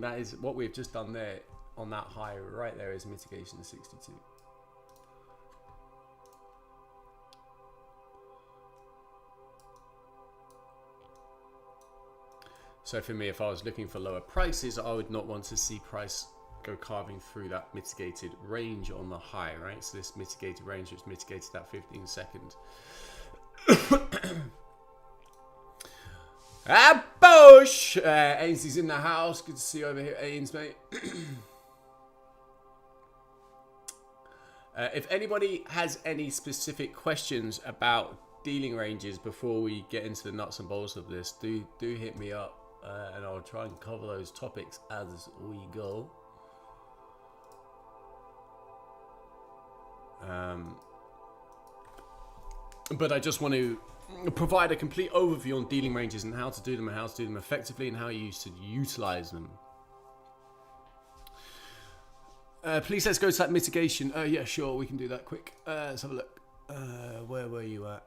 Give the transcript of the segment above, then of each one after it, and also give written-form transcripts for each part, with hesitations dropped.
That is what we've just done there on that high right there is mitigation 62. So for me, if I was looking for lower prices, I would not want to see price go carving through that mitigated range on the high, right? So this mitigated range, which mitigated that 15-second. Bosh! Ainsley's in the house. Good to see you over here, Ains, mate. If anybody has any specific questions about dealing ranges before we get into the nuts and bolts of this, do hit me up. And I'll try and cover those topics as we go. But I just want to provide a complete overview on dealing ranges and how to do them and how to do them effectively and how you should utilize them. Please let's go to that mitigation. Yeah, sure, we can do that quick. Let's have a look. Where were you at?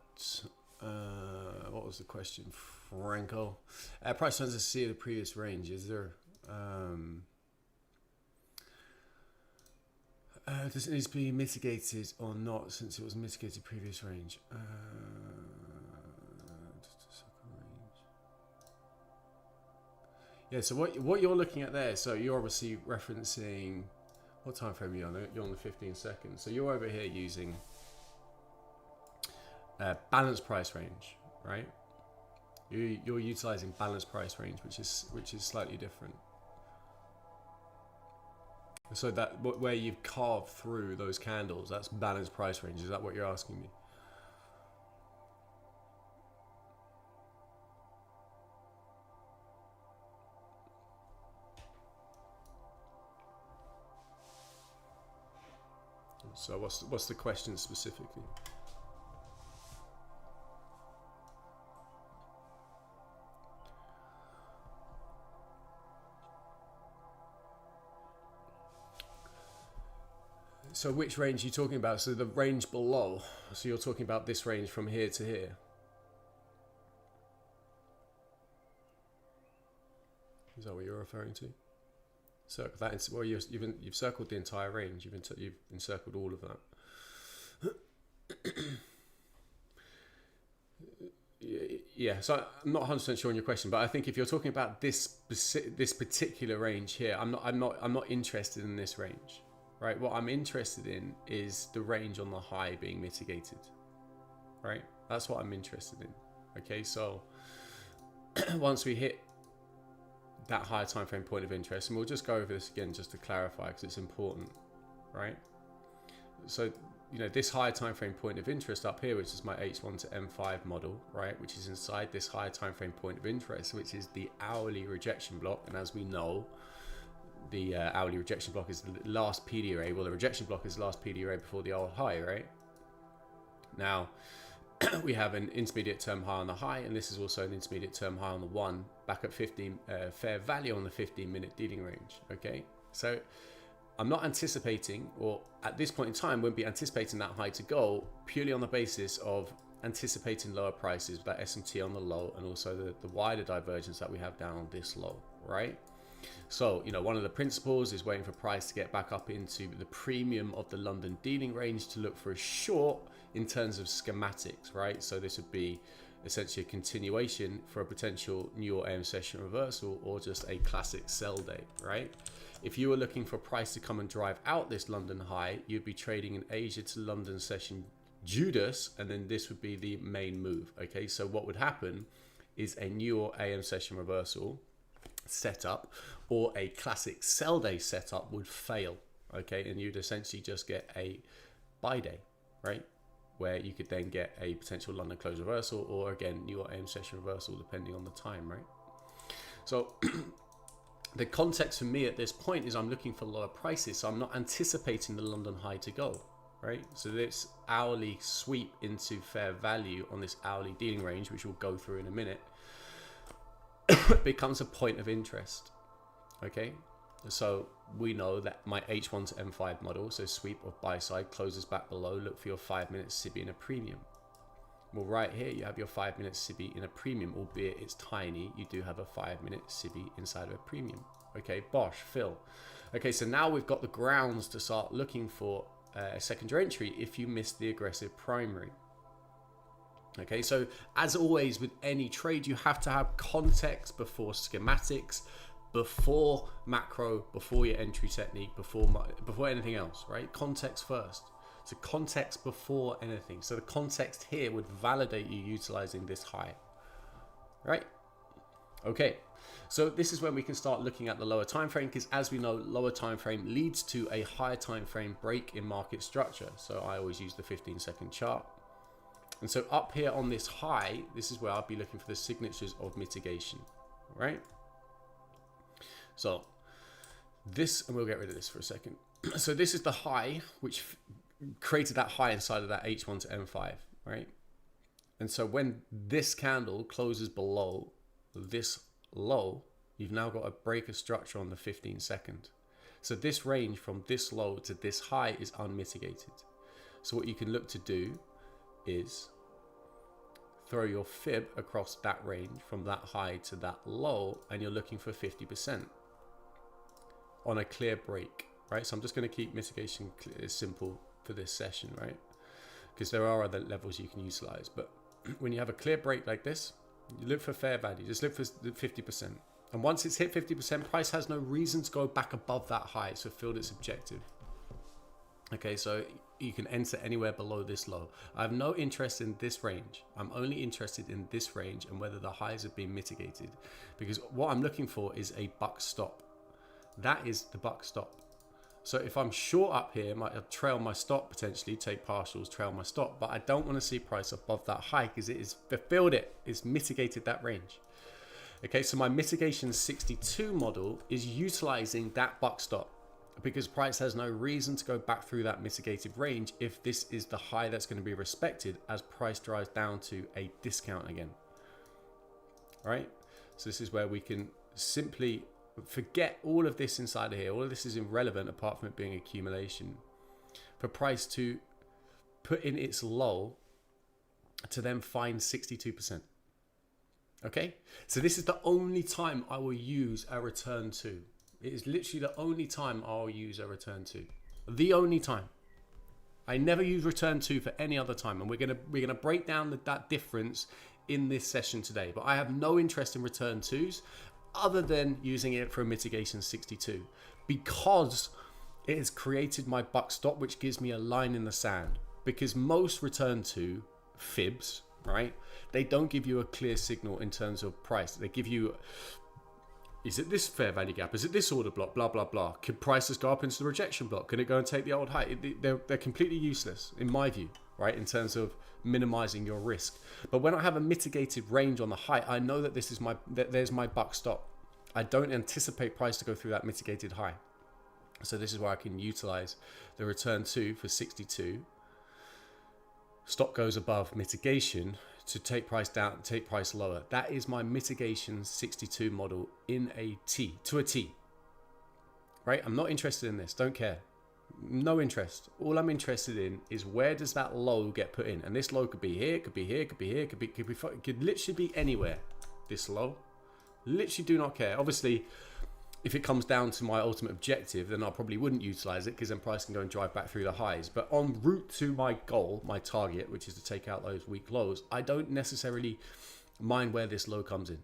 What was the question, Franco? Price tends to see the previous range. Is there? Does it need to be mitigated or not? Since it was mitigated previous range. Yeah. So what you're looking at there? So you're obviously referencing what time frame are you on? You're on the 15 seconds. So you're over here using balanced price range, right? You're utilizing balanced price range, which is slightly different. So that where you've carved through those candles, that's balanced price range. Is that what you're asking me? So what's the question specifically? So which range are you talking about? So the range below. So you're talking about this range from here to here. Is that what you're referring to? So that is, well, you've circled the entire range. You've encircled all of that. Yeah. So I'm not 100% sure on your question, but I think if you're talking about this particular range here, I'm not interested in this range. Right, what I'm interested in is the range on the high being mitigated. Right, that's what I'm interested in. Okay, so once we hit that higher time frame point of interest, and we'll just go over this again just to clarify because it's important, right? So this higher time frame point of interest up here, which is my H1 to M5 model, right, which is inside this higher time frame point of interest, which is the hourly rejection block, and as we know, the hourly rejection block is the last PD array. Well, the rejection block is the last PD array before the old high, right? Now, we have an intermediate term high on the high, and this is also an intermediate term high on the 1, back at 15 fair value on the 15-minute dealing range, okay? So I'm not anticipating, or at this point in time, wouldn't be anticipating that high to go purely on the basis of anticipating lower prices with that SMT on the low and also the wider divergence that we have down on this low, right? So, one of the principles is waiting for price to get back up into the premium of the London dealing range to look for a short in terms of schematics, right? So this would be essentially a continuation for a potential new or AM session reversal or just a classic sell day, right? If you were looking for price to come and drive out this London high, you'd be trading an Asia to London session Judas, and then this would be the main move, okay? So what would happen is a new or AM session reversal setup or a classic sell day setup would fail, okay, and you'd essentially just get a buy day, right, where you could then get a potential London close reversal or again new or AM session reversal depending on the time, right? So the context for me at this point is I'm looking for lower prices, so I'm not anticipating the London high to go, right? So this hourly sweep into fair value on this hourly dealing range, which we'll go through in a minute, becomes a point of interest, okay? So we know that my H1 to M5 model, so sweep of buy side, closes back below, look for your 5 minutes to be in a premium. Well, right here you have your 5-minute SIBI in a premium, albeit it's tiny. You do have a 5-minute SIBI inside of a premium. Okay, bosh, fill. Okay, so now we've got the grounds to start looking for a secondary entry if you miss the aggressive primary. Okay, so as always with any trade, you have to have context before schematics, before macro, before your entry technique, before anything else, right? Context first. So context before anything. So the context here would validate you utilizing this high, right? Okay, so this is when we can start looking at the lower time frame, because as we know, lower time frame leads to a higher time frame break in market structure. So I always use the 15-second chart. And so up here on this high, this is where I'll be looking for the signatures of mitigation, right? So this, and we'll get rid of this for a second. So this is the high, which created that high inside of that H1 to M5, right? And so when this candle closes below this low, you've now got a break of structure on the 15-second. So this range from this low to this high is unmitigated. So what you can look to do is throw your fib across that range from that high to that low, and you're looking for 50% on a clear break, right? So I'm just going to keep mitigation simple for this session, right? Because there are other levels you can utilize, but when you have a clear break like this, you look for fair value, just look for 50%. And once it's hit 50%, price has no reason to go back above that high, so filled its objective. Okay, so you can enter anywhere below this low. I have no interest in this range. I'm only interested in this range and whether the highs have been mitigated, because what I'm looking for is a buck stop. That is the buck stop. So if I'm short up here, I might trail my stop, potentially take partials, trail my stop, but I don't want to see price above that high because it is fulfilled it. It's mitigated that range. Okay, so my mitigation 62 model is utilizing that buck stop, because price has no reason to go back through that mitigated range if this is the high that's going to be respected as price drives down to a discount again. All right, so this is where we can simply forget all of this inside of here. All of this is irrelevant apart from it being accumulation. For price to put in its low to then find 62%. Okay, so this is the only time I will use a return to. It is literally the only time I'll use a return to. The only time. I never use return to for any other time, and we're gonna break down that difference in this session today. But I have no interest in return twos other than using it for a mitigation 62, because it has created my buck stop, which gives me a line in the sand. Because most return to fibs, right, they don't give you a clear signal in terms of price. They give you, is it this fair value gap? Is it this order block? Blah, blah, blah. Could prices go up into the rejection block? Can it go and take the old high? They're completely useless, in my view, right, in terms of minimizing your risk. But when I have a mitigated range on the high, I know that this is there's my buck stop. I don't anticipate price to go through that mitigated high. So this is where I can utilize the return to for 62. Stop goes above mitigation to take price down, take price lower. That is my mitigation 62 model in a T, to a T. Right? I'm not interested in this. Don't care. No interest. All I'm interested in is where does that low get put in? And this low could be here, could be here, could be here, could literally be anywhere. This low. Literally do not care. Obviously, if it comes down to my ultimate objective, then I probably wouldn't utilize it, because then price can go and drive back through the highs. But en route to my goal, my target, which is to take out those weak lows, I don't necessarily mind where this low comes in.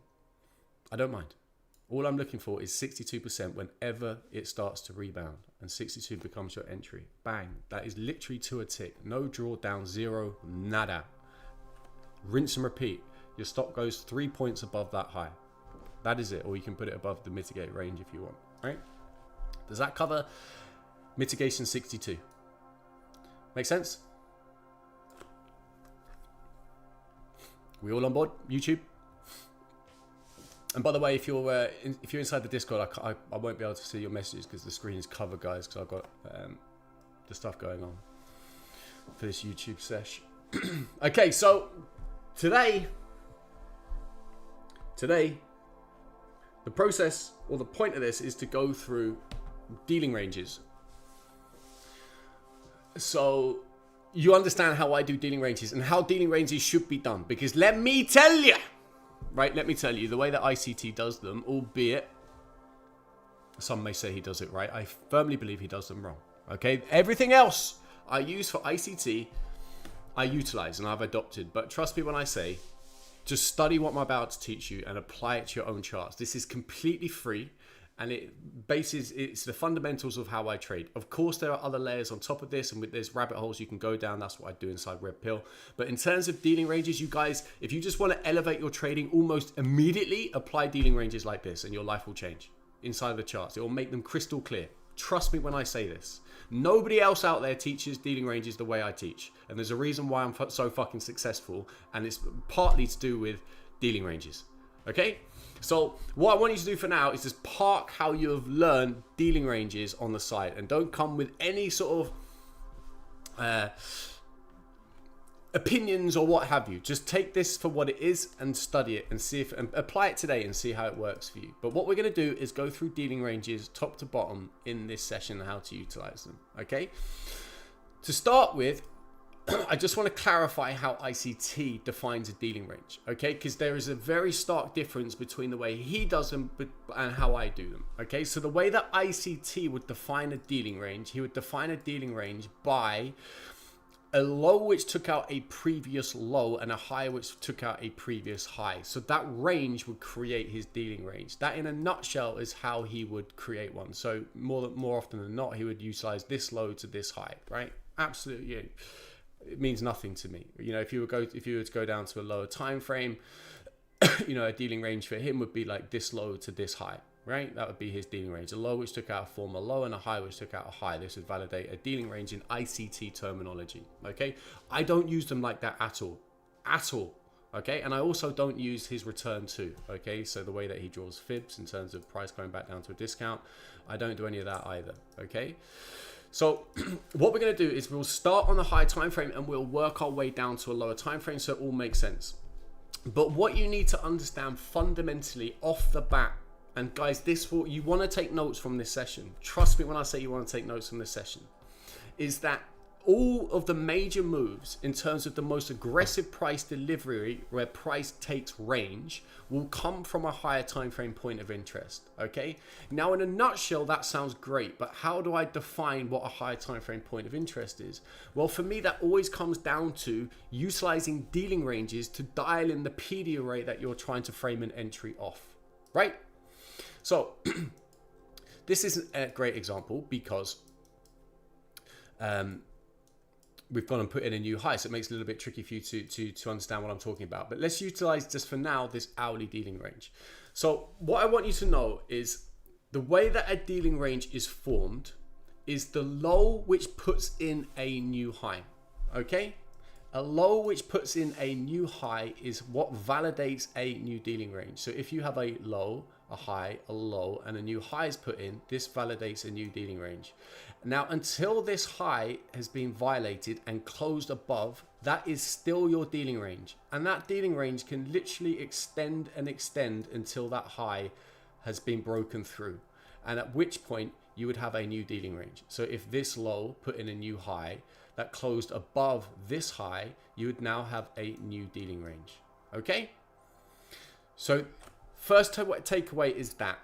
I don't mind. All I'm looking for is 62% whenever it starts to rebound, and 62 becomes your entry. Bang. That is literally to a tick. No drawdown, zero, nada. Rinse and repeat. Your stop goes 3 points above that high. That is it. Or you can put it above the mitigate range if you want. Right? Does that cover mitigation 62? Make sense? We all on board? YouTube? And by the way, if you're inside the Discord, I won't be able to see your messages because the screen is covered, guys, because I've got the stuff going on for this YouTube sesh. Okay, so today, the process or the point of this is to go through dealing ranges. So you understand how I do dealing ranges and how dealing ranges should be done. Because let me tell you, the way that ICT does them, albeit some may say he does it right, I firmly believe he does them wrong. Okay, everything else I use for ICT, I utilize and I've adopted. But trust me when I say, just study what I'm about to teach you and apply it to your own charts. This is completely free. And it's the fundamentals of how I trade. Of course, there are other layers on top of this, and there's rabbit holes you can go down. That's what I do inside Red Pill. But in terms of dealing ranges, you guys, if you just want to elevate your trading almost immediately, apply dealing ranges like this, and your life will change inside of the charts. It will make them crystal clear. Trust me when I say this. Nobody else out there teaches dealing ranges the way I teach, and there's a reason why I'm so fucking successful, and it's partly to do with dealing ranges. Okay? So what I want you to do for now is just park how you have learned dealing ranges on the side, and don't come with any sort of opinions or what have you. Just take this for what it is and study it and see if, and apply it today and see how it works for you. But what we're going to do is go through dealing ranges top to bottom in this session and how to utilize them. Okay. To start with, I just want to clarify how ICT defines a dealing range, okay? Because there is a very stark difference between the way he does them and how I do them, okay? So the way that ICT would define a dealing range, he would define a dealing range by a low which took out a previous low and a high which took out a previous high. So that range would create his dealing range. That in a nutshell is how he would create one. So more often than not, he would utilize this low to this high, right? Absolutely. Yeah. It means nothing to me. You know, if you were to go down to a lower time frame, you know, a dealing range for him would be like this low to this high, right? That would be his dealing range. A low which took out a former low and a high which took out a high. This would validate a dealing range in ICT terminology. Okay, I don't use them like that at all. Okay, and I also don't use his return to. Okay, so the way that he draws fibs in terms of price going back down to a discount, I don't do any of that either. Okay. So what we're going to do is we'll start on the high time frame and we'll work our way down to a lower time frame so it all makes sense. But what you need to understand fundamentally off the bat, and guys, you want to take notes from this session. Trust me when I say you want to take notes from this session, is that all of the major moves in terms of the most aggressive price delivery where price takes range will come from a higher time frame point of interest. Okay, now in a nutshell that sounds great, but how do I define what a higher time frame point of interest is? Well, for me that always comes down to utilizing dealing ranges to dial in the PD array that you're trying to frame an entry off, right? So this is a great example because we've gone and put in a new high, so it makes it a little bit tricky for you to understand what I'm talking about. But let's utilize just for now this hourly dealing range. So what I want you to know is the way that a dealing range is formed is the low which puts in a new high. Okay, a low which puts in a new high is what validates a new dealing range. So if you have a low, a high, a low, and a new high is put in, this validates a new dealing range. Now, until this high has been violated and closed above, that is still your dealing range. And that dealing range can literally extend and extend until that high has been broken through. And at which point you would have a new dealing range. So if this low put in a new high that closed above this high, you would now have a new dealing range. Okay? So first takeaway is that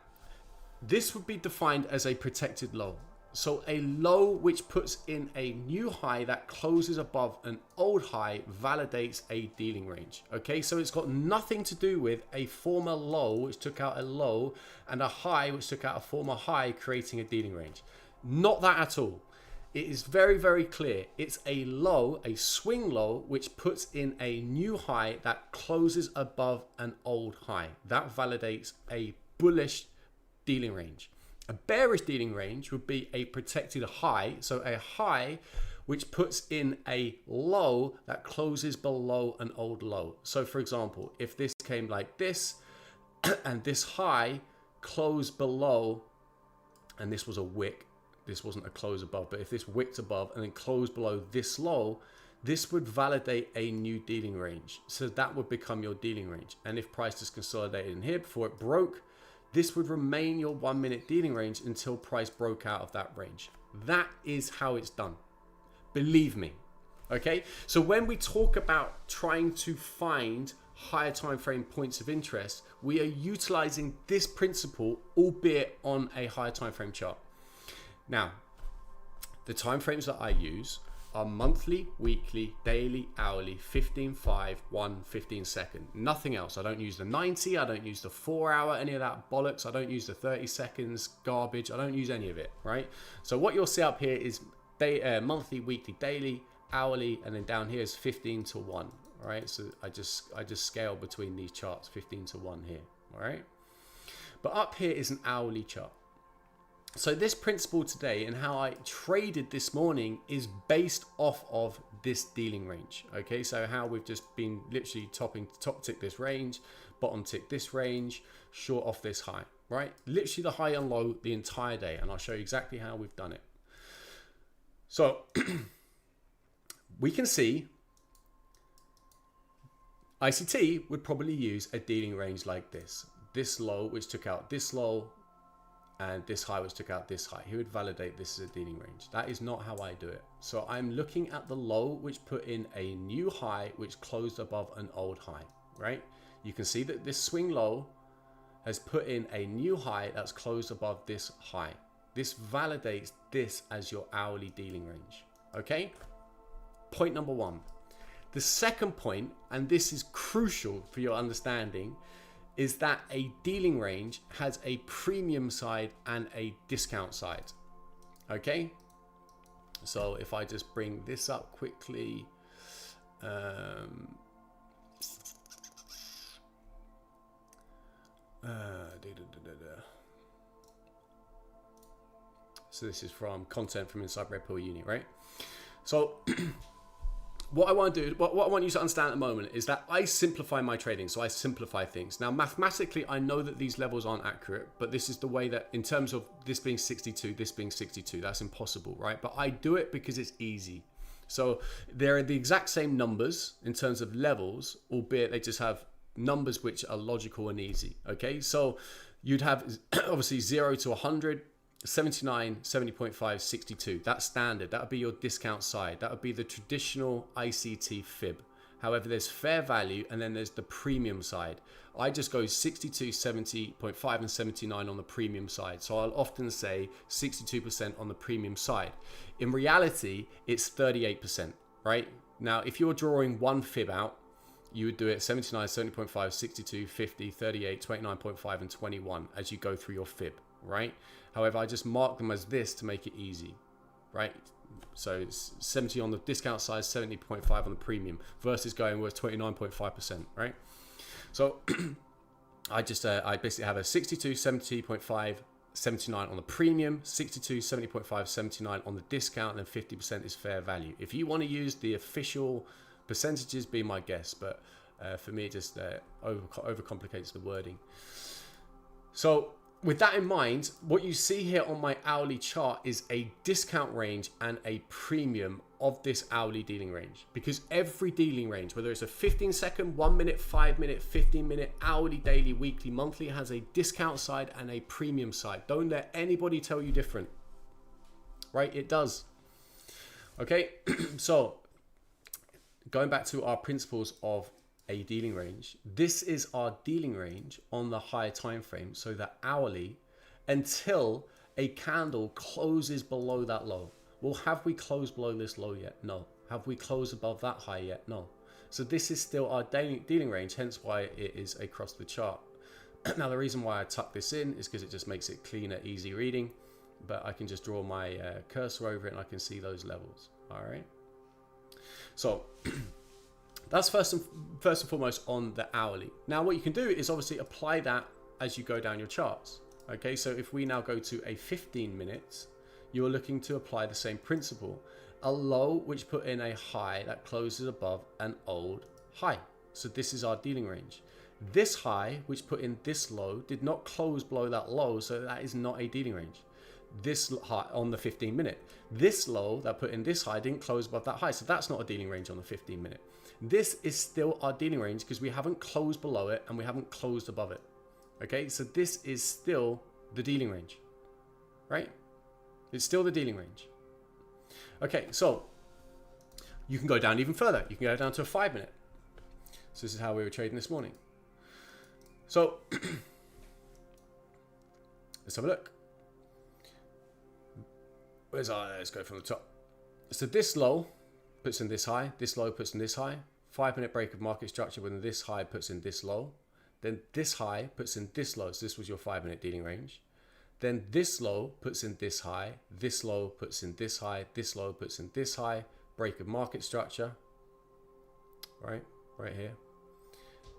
this would be defined as a protected low. So a low which puts in a new high that closes above an old high validates a dealing range. Okay, so it's got nothing to do with a former low which took out a low and a high which took out a former high creating a dealing range. Not that at all. It is very, very clear. It's a low, a swing low, which puts in a new high that closes above an old high. That validates a bullish dealing range. A bearish dealing range would be a protected high. So a high which puts in a low that closes below an old low. So for example, if this came like this and this high closed below, and this was a wick, this wasn't a close above, but if this wicked above and then closed below this low, this would validate a new dealing range. So that would become your dealing range. And if price is consolidated in here before it broke, this would remain your 1 minute dealing range until price broke out of that range. That is how it's done. Believe me. Okay, so when we talk about trying to find higher time frame points of interest, we are utilizing this principle, albeit on a higher time frame chart. Now, the time frames that I use are monthly, weekly, daily, hourly, 15, 5, 1, 15 second. Nothing else. I don't use the 90, I don't use the 4 hour, any of that bollocks. I don't use the 30 seconds garbage. I don't use any of it, right? So what you'll see up here is monthly, weekly, daily, hourly, and then down here is 15 to 1. All right, so I just scale between these charts, 15 to 1 here. All right, but up here is an hourly chart. So this principle today and how I traded this morning is based off of this dealing range. Okay, so how we've just been literally top tick this range, bottom tick this range, short off this high, right? Literally the high and low the entire day, and I'll show you exactly how we've done it. So we can see ICT would probably use a dealing range like this. This low, which took out this low, and this high, which took out this high. He would validate this as a dealing range. That is not how I do it. So I'm looking at the low, which put in a new high, which closed above an old high, right? You can see that this swing low has put in a new high that's closed above this high. This validates this as your hourly dealing range, okay? Point number one. The second point, and this is crucial for your understanding, is that a dealing range has a premium side and a discount side. Okay, so if I just bring this up quickly, so this is from content from inside Red Pill Uni, right? So what I want to do, what I want you to understand at the moment is that I simplify my trading. So I simplify things. Now, mathematically, I know that these levels aren't accurate, but this is the way that in terms of this being 62, this being 62, that's impossible, right? But I do it because it's easy. So they're the exact same numbers in terms of levels, albeit they just have numbers which are logical and easy. Okay, so you'd have obviously 0 to 100, 79, 70.5, 62. That's standard. That would be your discount side. That would be the traditional ICT fib. However, there's fair value and then there's the premium side. I just go 62, 70.5 and 79 on the premium side. So I'll often say 62% on the premium side. In reality, it's 38%, right? Now, if you're drawing one fib out, you would do it 79, 70.5, 62, 50, 38, 29.5 and 21 as you go through your fib, right? However, I just mark them as this to make it easy, right? So it's 70 on the discount side, 70.5 on the premium versus going with 29.5%, right? So I basically have a 62, 70.5, 79 on the premium, 62, 70.5, 79 on the discount, and then 50% is fair value. If you want to use the official percentages, be my guest, but for me, it just overcomplicates the wording. So with that in mind, what you see here on my hourly chart is a discount range and a premium of this hourly dealing range. Because every dealing range, whether it's a 15 second, 1 minute, 5 minute, 15 minute, hourly, daily, weekly, monthly, has a discount side and a premium side. Don't let anybody tell you different, right? It does. Okay, so going back to our principles of a dealing range, this is our dealing range on the higher time frame, so the hourly, until a candle closes below that low. Well, have we closed below this low yet? No. Have we closed above that high yet? No. So this is still our dealing range, hence why it is across the chart. Now, the reason why I tuck this in is because it just makes it cleaner, easy reading, but I can just draw my cursor over it and I can see those levels. All right, so that's first and foremost on the hourly. Now what you can do is obviously apply that as you go down your charts. Okay, so if we now go to a 15 minutes, you're looking to apply the same principle. A low which put in a high that closes above an old high. So this is our dealing range. This high which put in this low did not close below that low, so that is not a dealing range. This high on the 15 minute. This low that put in this high didn't close above that high, so that's not a dealing range on the 15 minute. This is still our dealing range because we haven't closed below it and we haven't closed above it. Okay, so this is still the dealing range, right? It's still the dealing range. Okay, so You can go down even further. You can go down to a 5 minute. So this is how we were trading this morning. So let's have a look. Let's go from the top. So this low puts in this high. This low puts in this high. 5 minute break of market structure when this high puts in this low. Then this high puts in this low. So this was your 5 minute dealing range. Then this low puts in this high. This low puts in this high. This low puts in this high. Break of market structure. Right here.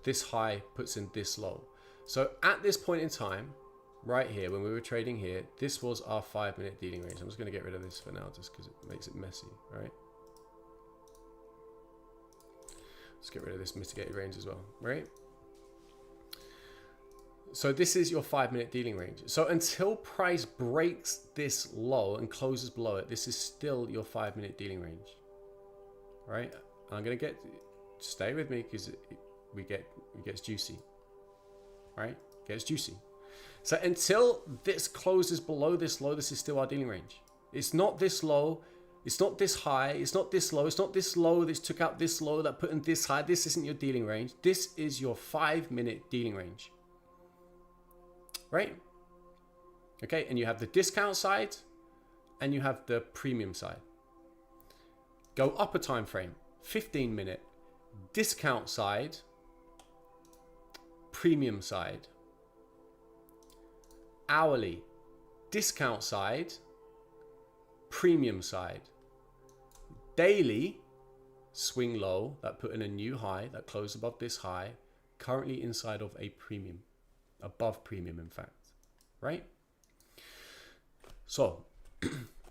This high puts in this low. So at this point in time, right here, when we were trading here, this was our 5 minute dealing range. I'm just going to get rid of this for now just because it makes it messy, right? Let's get rid of this mitigated range as well, right? So this is your 5 minute dealing range. So until price breaks this low and closes below it, this is still your 5 minute dealing range, right? I'm going to stay with me because it gets juicy, right? It gets juicy. So until this closes below this low, this is still our dealing range. It's not this low. It's not this high. It's not this low. It's not this low that took out this low that put in this high. This isn't your dealing range. This is your 5 minute dealing range, right? Okay, and you have the discount side and you have the premium side. Go up a time frame, 15 minute, discount side, premium side. Hourly, discount side, premium side. Daily, swing low, that put in a new high, that closed above this high, currently inside of a premium, above premium in fact, right? So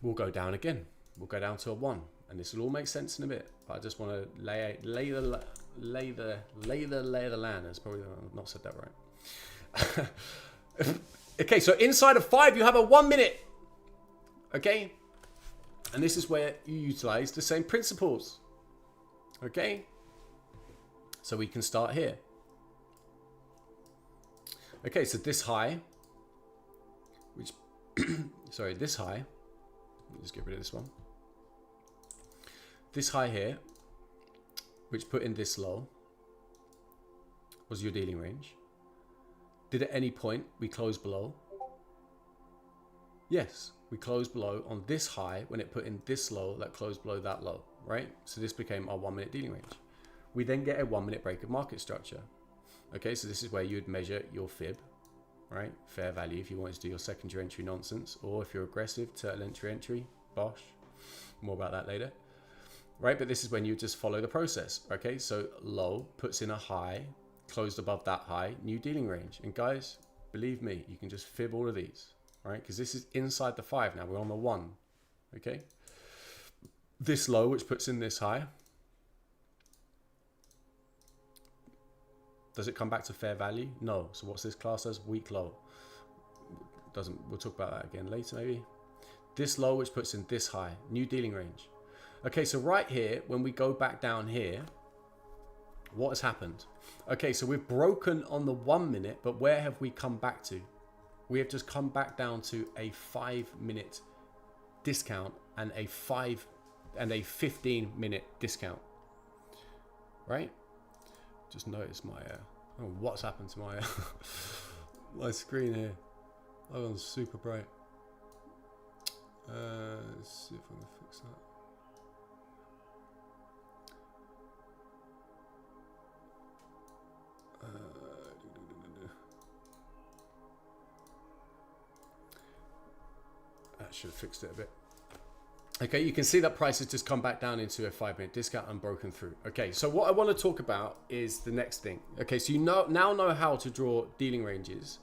we'll go down again. We'll go down to a 1, and this will all make sense in a bit. But I just want to lay the land. That's probably not said that right. Okay, so inside of 5, you have a 1 minute. Okay, and this is where you utilize the same principles. Okay, so we can start here. Okay, so this high, which, sorry, this high, let's get rid of this one. This high here, which put in this low, was your dealing range. Did at any point we close below? Yes, we closed below on this high when it put in this low that closed below that low, right? So this became our 1 minute dealing range. We then get a 1 minute break of market structure. Okay, so this is where you'd measure your fib, right? Fair value if you wanted to do your secondary entry nonsense, or if you're aggressive, turtle entry, bosh. More about that later. Right, but this is when you just follow the process. Okay, so low puts in a high, closed above that high, new dealing range. And guys, believe me, you can just fib all of these, right? Because this is inside the 5 now. We're on the 1. Okay. This low, which puts in this high. Does it come back to fair value? No. So what's this class as? Weak low. Doesn't. We'll talk about that again later maybe. This low, which puts in this high, new dealing range. Okay, so right here, when we go back down here, what has happened? Okay, so we've broken on the 1 minute, but where have we come back to? We have just come back down to a 5 minute discount and a 15 minute discount, right? Just notice my, oh, what's happened to my, my screen here. That one's super bright. Let's see if I can fix that. That should have fixed it a bit. Okay, you can see that price has just come back down into a 5 minute discount and broken through. Okay, so what I want to talk about is the next thing. Okay, so you now know how to draw dealing ranges.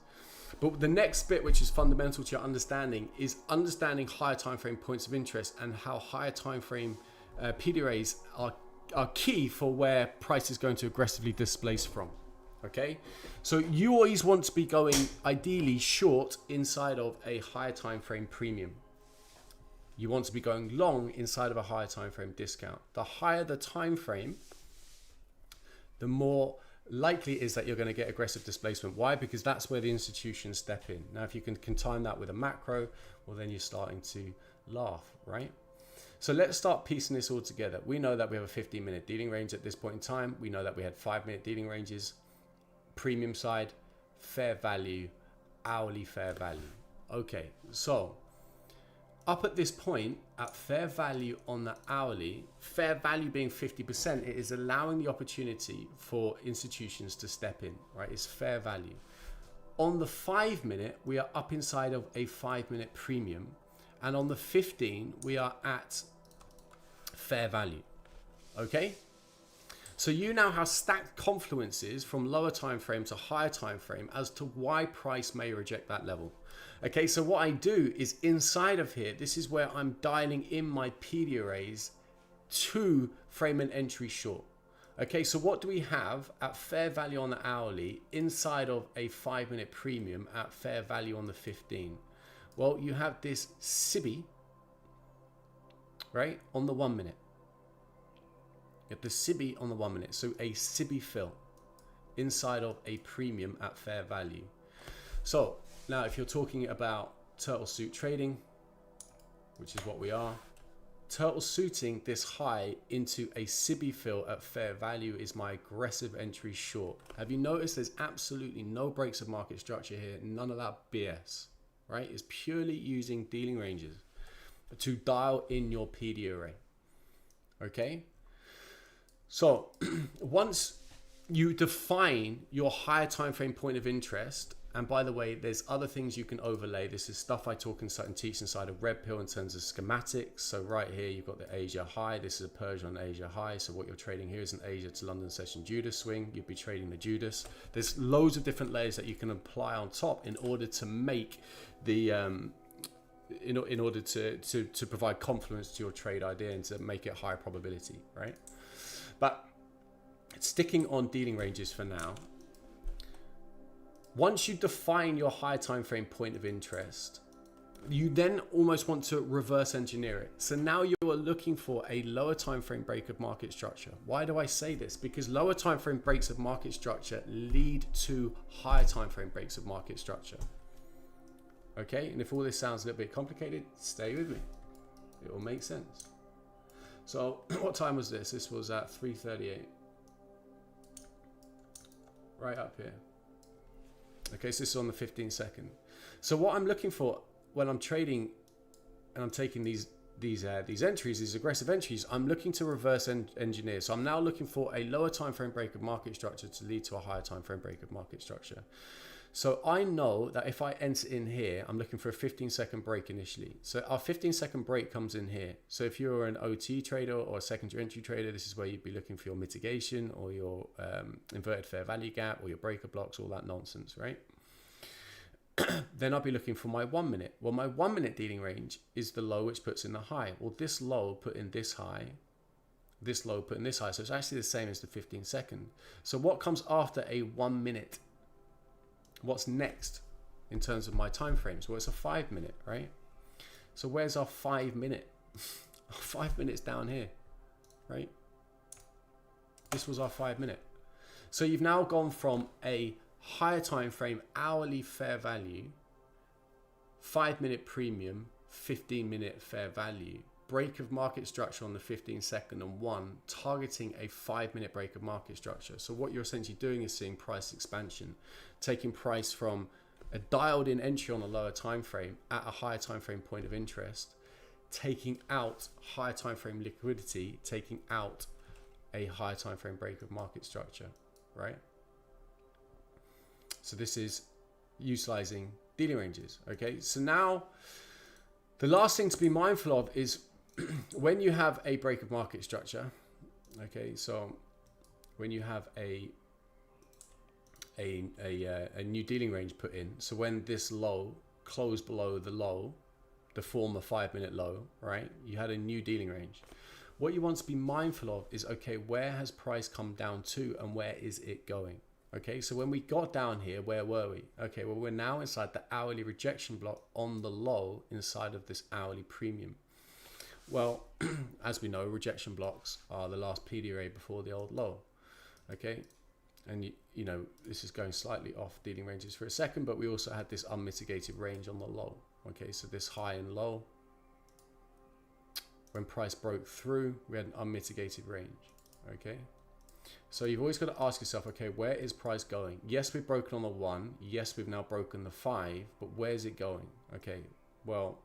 But the next bit, which is fundamental to your understanding, is understanding higher time frame points of interest and how higher time frame PDRAs are key for where price is going to aggressively displace from. Okay, so you always want to be going ideally short inside of a higher time frame premium. You want to be going long inside of a higher time frame discount. The higher the time frame, the more likely it is that you're going to get aggressive displacement. Why? Because that's where the institutions step in. Now, if you can time that with a macro, well, then you're starting to laugh, right? So let's start piecing this all together. We know that we have a 15-minute dealing range at this point in time. We know that we had 5-minute dealing ranges, premium side, fair value, hourly fair value. Okay, so up at this point, at fair value on the hourly, fair value being 50%, it is allowing the opportunity for institutions to step in, right? It's fair value. On the 5-minute, we are up inside of a 5-minute premium. And on the 15, we are at fair value. Okay? So you now have stacked confluences from lower time frame to higher time frame as to why price may reject that level. Okay, so what I do is inside of here, this is where I'm dialing in my PD arrays to frame an entry short. Okay, so what do we have at fair value on the hourly inside of a 5-minute premium at fair value on the 15? Well, you have this SIBI, right, on the 1-minute. You have the SIBI on the 1-minute. So a SIBI fill inside of a premium at fair value. So now if you're talking about turtle suit trading, which is what we are, turtle suiting this high into a SIBI fill at fair value is my aggressive entry short. Have you noticed there's absolutely no breaks of market structure here? None of that BS, right? It's purely using dealing ranges to dial in your PD array. Okay? So once you define your higher time frame point of interest, and by the way, there's other things you can overlay. This is stuff I talk and teach inside of Red Pill in terms of schematics. So right here, you've got the Asia high. This is a Persian on Asia high. So what you're trading here is an Asia to London session Judas swing. You'd be trading the Judas. There's loads of different layers that you can apply on top in order to make the in order to provide confluence to your trade idea and to make it higher probability, right? But sticking on dealing ranges for now, once you define your higher time frame point of interest, you then almost want to reverse engineer it. So now you are looking for a lower time frame break of market structure. Why do I say this? Because lower time frame breaks of market structure lead to higher time frame breaks of market structure. Okay, and if all this sounds a little bit complicated, stay with me. It will make sense. So what time was this? This was at 3:38. Right up here. Okay, so this is on the 15-second. So what I'm looking for when I'm trading and I'm taking these entries, these aggressive entries, I'm looking to reverse engineer. So I'm now looking for a lower time frame break of market structure to lead to a higher time frame break of market structure. So I know that if I enter in here, I'm looking for a 15-second break initially. So our 15-second break comes in here. So if you're an OT trader or a secondary entry trader, this is where you'd be looking for your mitigation or your inverted fair value gap or your breaker blocks, all that nonsense, right? Then I'll be looking for my 1-minute. Well, my 1-minute dealing range is the low which puts in the high. Well, this low put in this high, this low put in this high. So it's actually the same as the 15-second. So what comes after a 1-minute? What's next in terms of my time frames? Well, it's a 5-minute, right? So where's our 5-minute? 5 minutes down here, right? This was our 5-minute. So you've now gone from a higher time frame hourly fair value, 5-minute premium, 15-minute fair value, break of market structure on the 15-second and 1, targeting a 5-minute break of market structure. So what you're essentially doing is seeing price expansion, taking price from a dialed in entry on a lower time frame at a higher time frame point of interest, taking out higher time frame liquidity, taking out a higher time frame break of market structure, right? So this is utilizing dealing ranges. Okay, so now the last thing to be mindful of is when you have a break of market structure. Okay, so when you have a new dealing range put in, so when this low closed below the low, the former 5-minute low, right, you had a new dealing range. What you want to be mindful of is, okay, where has price come down to and where is it going? Okay, so when we got down here, where were we? Okay, well, we're now inside the hourly rejection block on the low inside of this hourly premium. Well, as we know, rejection blocks are the last PD array before the old low. Okay, and you know, this is going slightly off dealing ranges for a second, but we also had this unmitigated range on the low. Okay, so this high and low, when price broke through, we had an unmitigated range. Okay, so you've always got to ask yourself, okay, where is price going? Yes, we've broken on the 1. Yes, we've now broken the 5, but where's it going? Okay, well,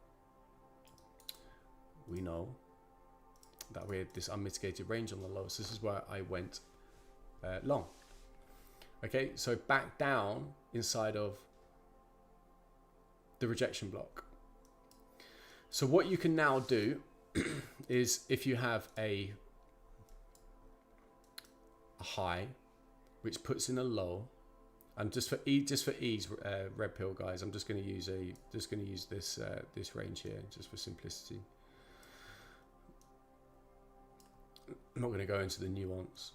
we know that we had this unmitigated range on the low. So this is where I went long. Okay, so back down inside of the rejection block. So what you can now do is, if you have a high which puts in a low, and just for ease, red pill guys, I'm just going to use this this range here just for simplicity. I'm not going to go into the nuance.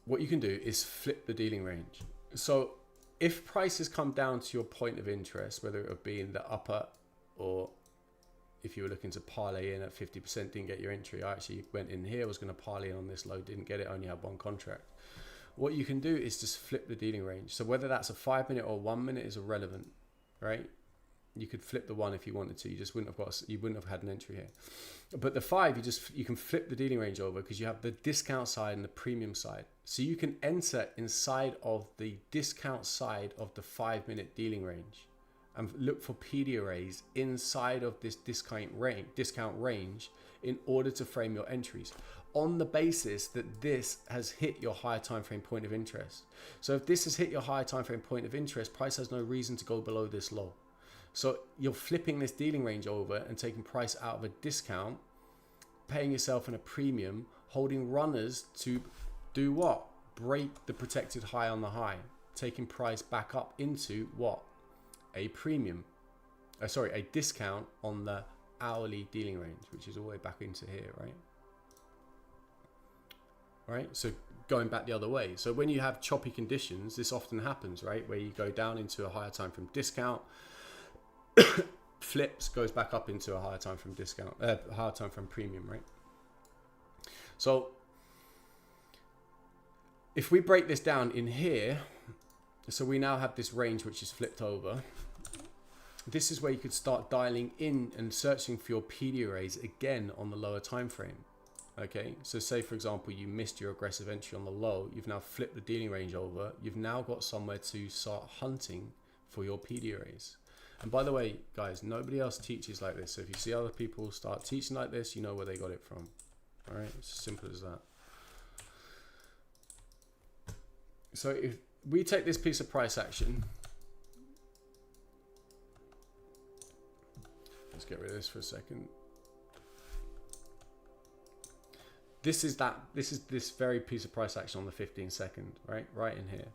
What you can do is flip the dealing range. So if prices come down to your point of interest, whether it would be in the upper, or if you were looking to parlay in at 50%, didn't get your entry. I actually went in here, was going to parlay in on this low, didn't get it, only had 1 contract. What you can do is just flip the dealing range. So whether that's a 5 minute or 1 minute is irrelevant, right? You could flip the 1 if you wanted to. You just wouldn't have had an entry here. But the 5, you can flip the dealing range over, because you have the discount side and the premium side. So you can enter inside of the discount side of the 5 minute dealing range and look for PD arrays inside of this discount range in order to frame your entries, on the basis that this has hit your higher time frame point of interest. So if this has hit your higher time frame point of interest, price has no reason to go below this low. So you're flipping this dealing range over and taking price out of a discount, paying yourself in a premium, holding runners to do what? Break the protected high on the high, taking price back up into what? A premium. A discount on the hourly dealing range, which is all the way back into here, right? Right? So going back the other way. So when you have choppy conditions, this often happens, right? Where you go down into a higher time from discount, flips, goes back up into a higher time from discount, higher time from premium, right? So if we break this down in here, so we now have this range which is flipped over. This is where you could start dialing in and searching for your PD arrays again on the lower time frame. Okay, so say for example you missed your aggressive entry on the low, you've now flipped the dealing range over, you've now got somewhere to start hunting for your PD arrays. And by the way, guys, nobody else teaches like this. So if you see other people start teaching like this, you know where they got it from. All right, it's as simple as that. So if we take this piece of price action, let's get rid of this for a second. This is this very piece of price action on the 15-second, right in here.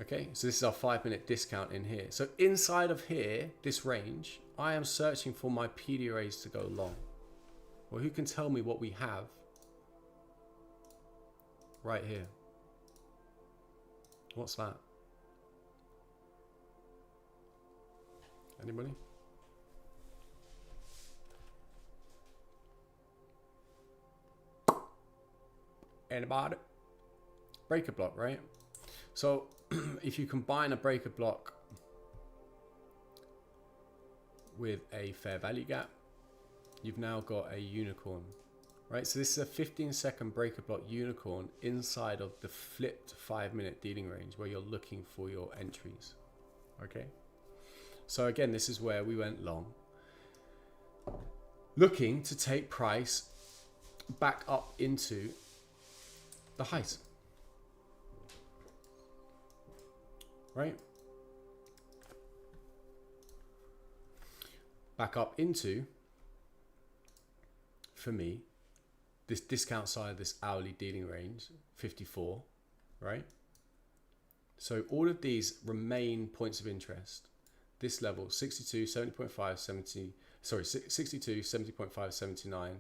Okay, so this is our 5 minute discount in here. So inside of here, this range, I am searching for my PD arrays to go long. Well, who can tell me what we have right here? What's that? Anybody? Anybody? Breaker block, right? So if you combine a breaker block with a fair value gap, you've now got a unicorn, right? So this is a 15-second breaker block unicorn inside of the flipped 5 minute dealing range where you're looking for your entries. Okay. So again, this is where we went long, looking to take price back up into the highs. Right? Back up into, for me, this discount side of this hourly dealing range, 54, right? So all of these remain points of interest. This level, 62, 70.5, 70, sorry, 62, 70.5, 79,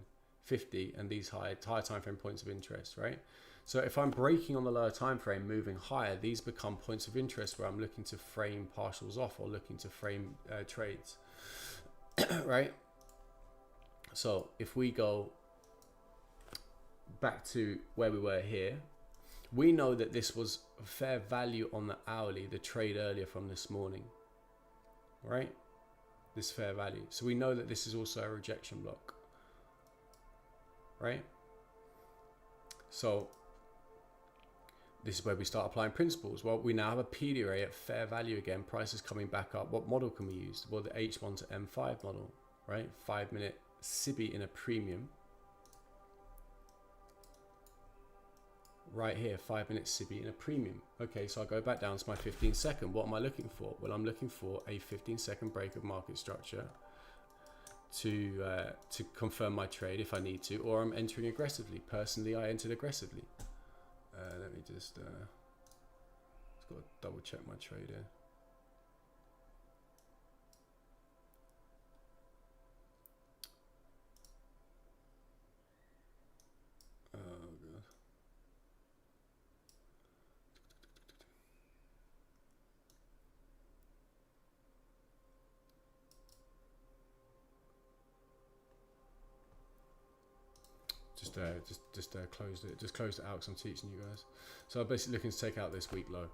50, and these high time frame points of interest, right? So if I'm breaking on the lower time frame, moving higher, these become points of interest where I'm looking to frame partials off or looking to frame trades, right? So if we go back to where we were here, we know that this was fair value on the hourly, the trade earlier from this morning, right? this fair value. So we know that this is also a rejection block, right? So this is where we start applying principles. Well, we now have a PD array at fair value again. Price is coming back up. What model can we use? Well, the H1 to M5 model, right? 5-minute SIBI in a premium. Right here, 5-minute SIBI in a premium. Okay, so I'll go back down to my 15-second. What am I looking for? Well, I'm looking for a 15-second break of market structure to confirm my trade if I need to, or I'm entering aggressively. Personally, I entered aggressively. Let me just got to double check my trade here. Oh god. Just closed it. Just closed it out because I'm teaching you guys. So I'm basically looking to take out this week low.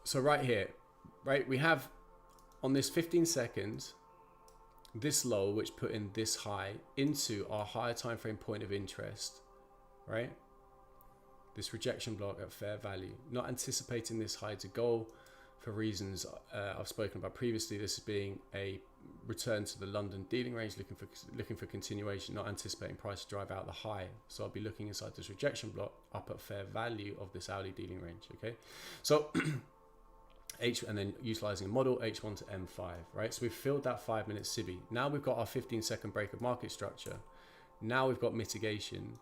So right here, right, we have on this 15 seconds this low, which put in this high into our higher time frame point of interest, right? This rejection block at fair value. Not anticipating this high to go for reasons I've spoken about previously. This being a return to the London dealing range, looking for continuation, not anticipating price to drive out the high. So I'll be looking inside this rejection block up at fair value of this hourly dealing range. Okay, so and then utilizing a model H1 to M5, right? So we've filled that 5-minute SIBI. Now we've got our 15-second break of market structure. Now we've got mitigation.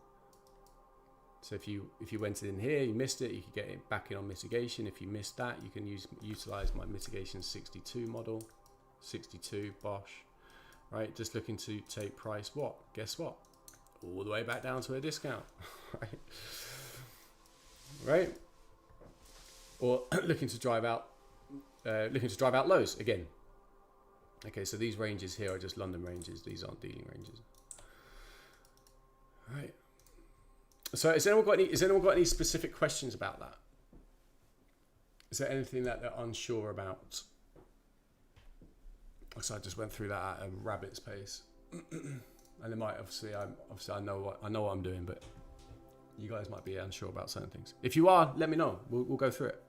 So if you went in here, you missed it, you could get it back in on mitigation. If you missed that, you can utilize my mitigation 62 model. 62 Bosch, right? Just looking to take price, what? Guess what? All the way back down to a discount, right? Right? Or looking to drive out lows again. Okay, so these ranges here are just London ranges. These aren't dealing ranges. All right. So has anyone got any specific questions about that? Is there anything that they're unsure about? So I just went through that at a rabbit's pace, and it might obviously I know what I'm doing, but you guys might be unsure about certain things. If you are, let me know. We'll go through it.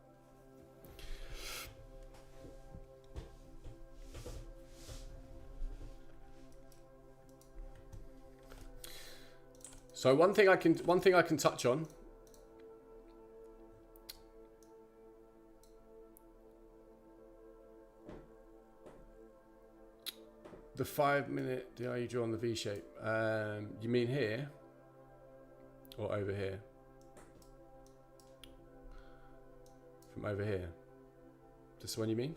So one thing I can touch on. The 5-minute, are you draw on the V shape? You mean here or over here? From over here. This one you mean?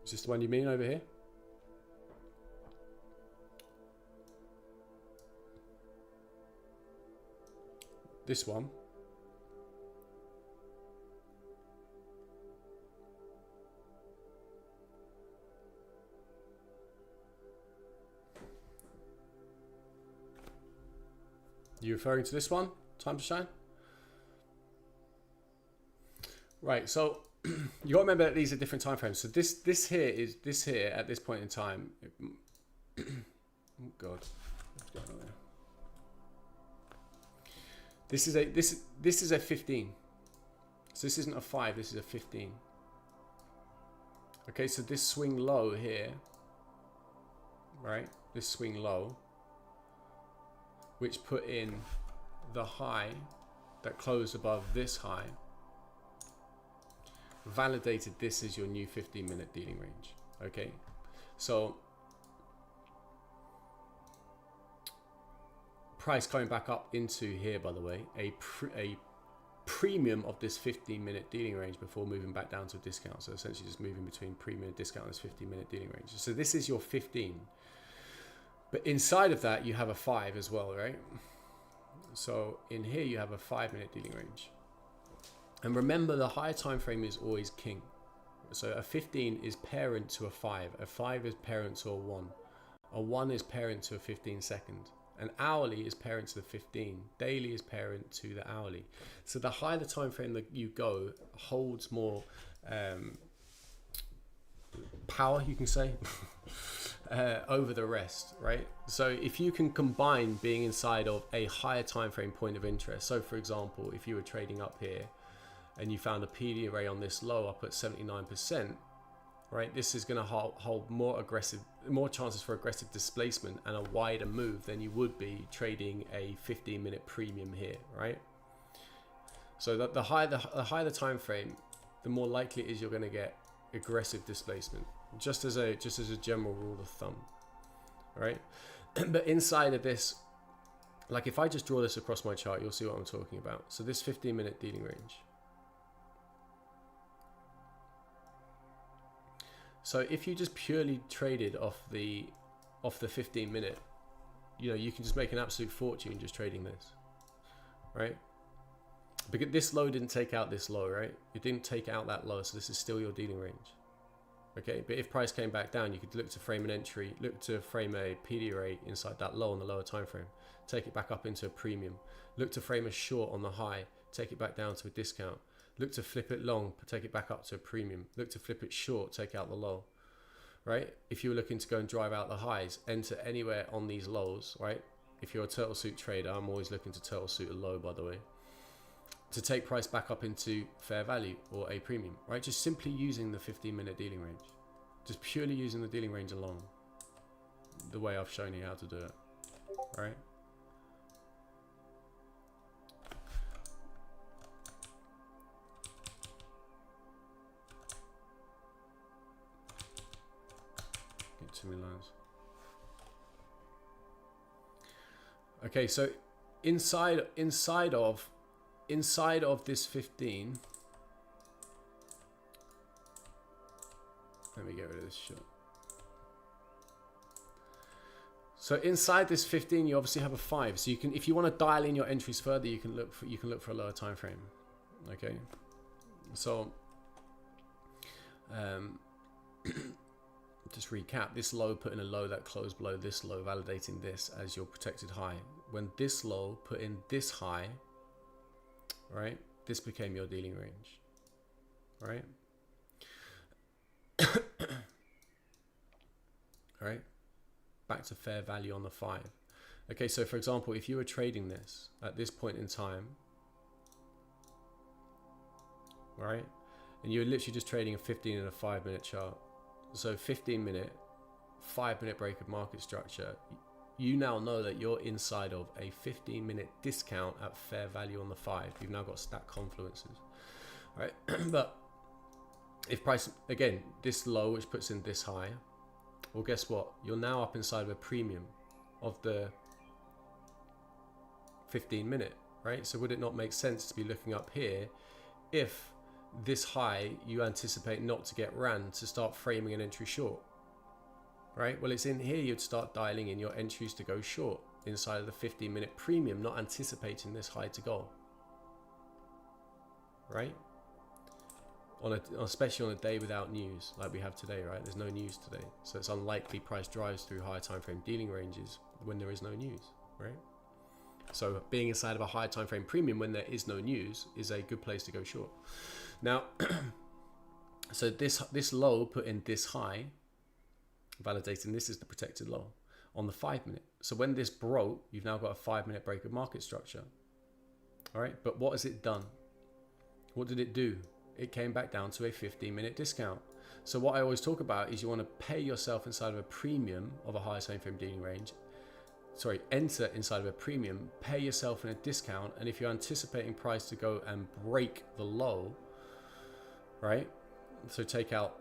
Is this the one you mean over here? This one? You referring to this one? Time to shine? Right, so you got to remember that these are different time frames. So this here at this point in time. Oh God, what's going on there? This is a 15. So this isn't a 5. This is a 15. Okay, so this swing low here, right? This swing low, which put in the high that closed above this high, validated this as your new 15-minute dealing range. Okay, so price coming back up into here, by the way, a premium of this 15-minute dealing range before moving back down to a discount. So essentially just moving between premium and discount and this 15-minute dealing range. So this is your 15. But inside of that, you have a 5 as well, right? So in here, you have a 5-minute dealing range. And remember, the higher time frame is always king. So a 15 is parent to a 5. A 5 is parent to a 1. A 1 is parent to a 15 second. and hourly is parent to the 15. Daily is parent to the hourly. So the higher the time frame that you go holds more power, you can say, over the rest, right? So if you can combine being inside of a higher time frame point of interest, so for example, if you were trading up here and you found a PD array on this low up at 79%, right? This is going to hold more chances for aggressive displacement and a wider move than you would be trading a 15-minute premium here, right? So that the higher the time frame, the more likely it is you're going to get aggressive displacement, just as a general rule of thumb, right? But inside of this, like if I just draw this across my chart, you'll see what I'm talking about. So this 15-minute dealing range. So if you just purely traded off the 15-minute, you know, you can just make an absolute fortune just trading this, right? Because this low didn't take out this low, right? It didn't take out that low, so this is still your dealing range. Okay, but if price came back down, you could look to frame an entry, look to frame a PD array inside that low on the lower time frame, take it back up into a premium, look to frame a short on the high, take it back down to a discount, look to flip it long, take it back up to a premium, look to flip it short, take out the low, right? If you were looking to go and drive out the highs, enter anywhere on these lows, right? If you're a turtle suit trader, I'm always looking to turtle suit a low, by the way, to take price back up into fair value or a premium, right? Just simply using the 15-minute dealing range, just purely using the dealing range alone, the way I've shown you how to do it, right? Get too many lines. Okay, so inside of this 15, let me get rid of this shit. So inside this 15, you obviously have a 5. So you can, if you want to dial in your entries further, you can look for a lower time frame. Okay, so just recap: this low put in a low that closed below this low, validating this as your protected high. When this low put in this high, right, this became your dealing range, right? All right, back to fair value on the 5. Okay, so for example, if you were trading this at this point in time, right, and you're literally just trading a 15 and a 5-minute chart, so 15-minute, 5-minute break of market structure, you now know that you're inside of a 15-minute discount at fair value on the 5. You've now got stack confluences, right? But if price, again, this low, which puts in this high, well, guess what? You're now up inside of a premium of the 15-minute, right? So would it not make sense to be looking up here if this high you anticipate not to get ran, to start framing an entry short, right? Well, it's in here you'd start dialing in your entries to go short inside of the 15-minute premium, not anticipating this high to go, right? Especially on a day without news like we have today, right? There's no news today, so it's unlikely price drives through higher time frame dealing ranges when there is no news, right? So being inside of a higher time frame premium when there is no news is a good place to go short. Now, so this low put in this high, validating this is the protected low on the 5-minute. So when this broke, you've now got a 5-minute break of market structure. All right, but what has it done? What did it do? It came back down to a 15-minute discount. So what I always talk about is you want to pay yourself inside of a premium of a higher time frame dealing range. Sorry, enter inside of a premium, pay yourself in a discount, and if you're anticipating price to go and break the low, right? So take out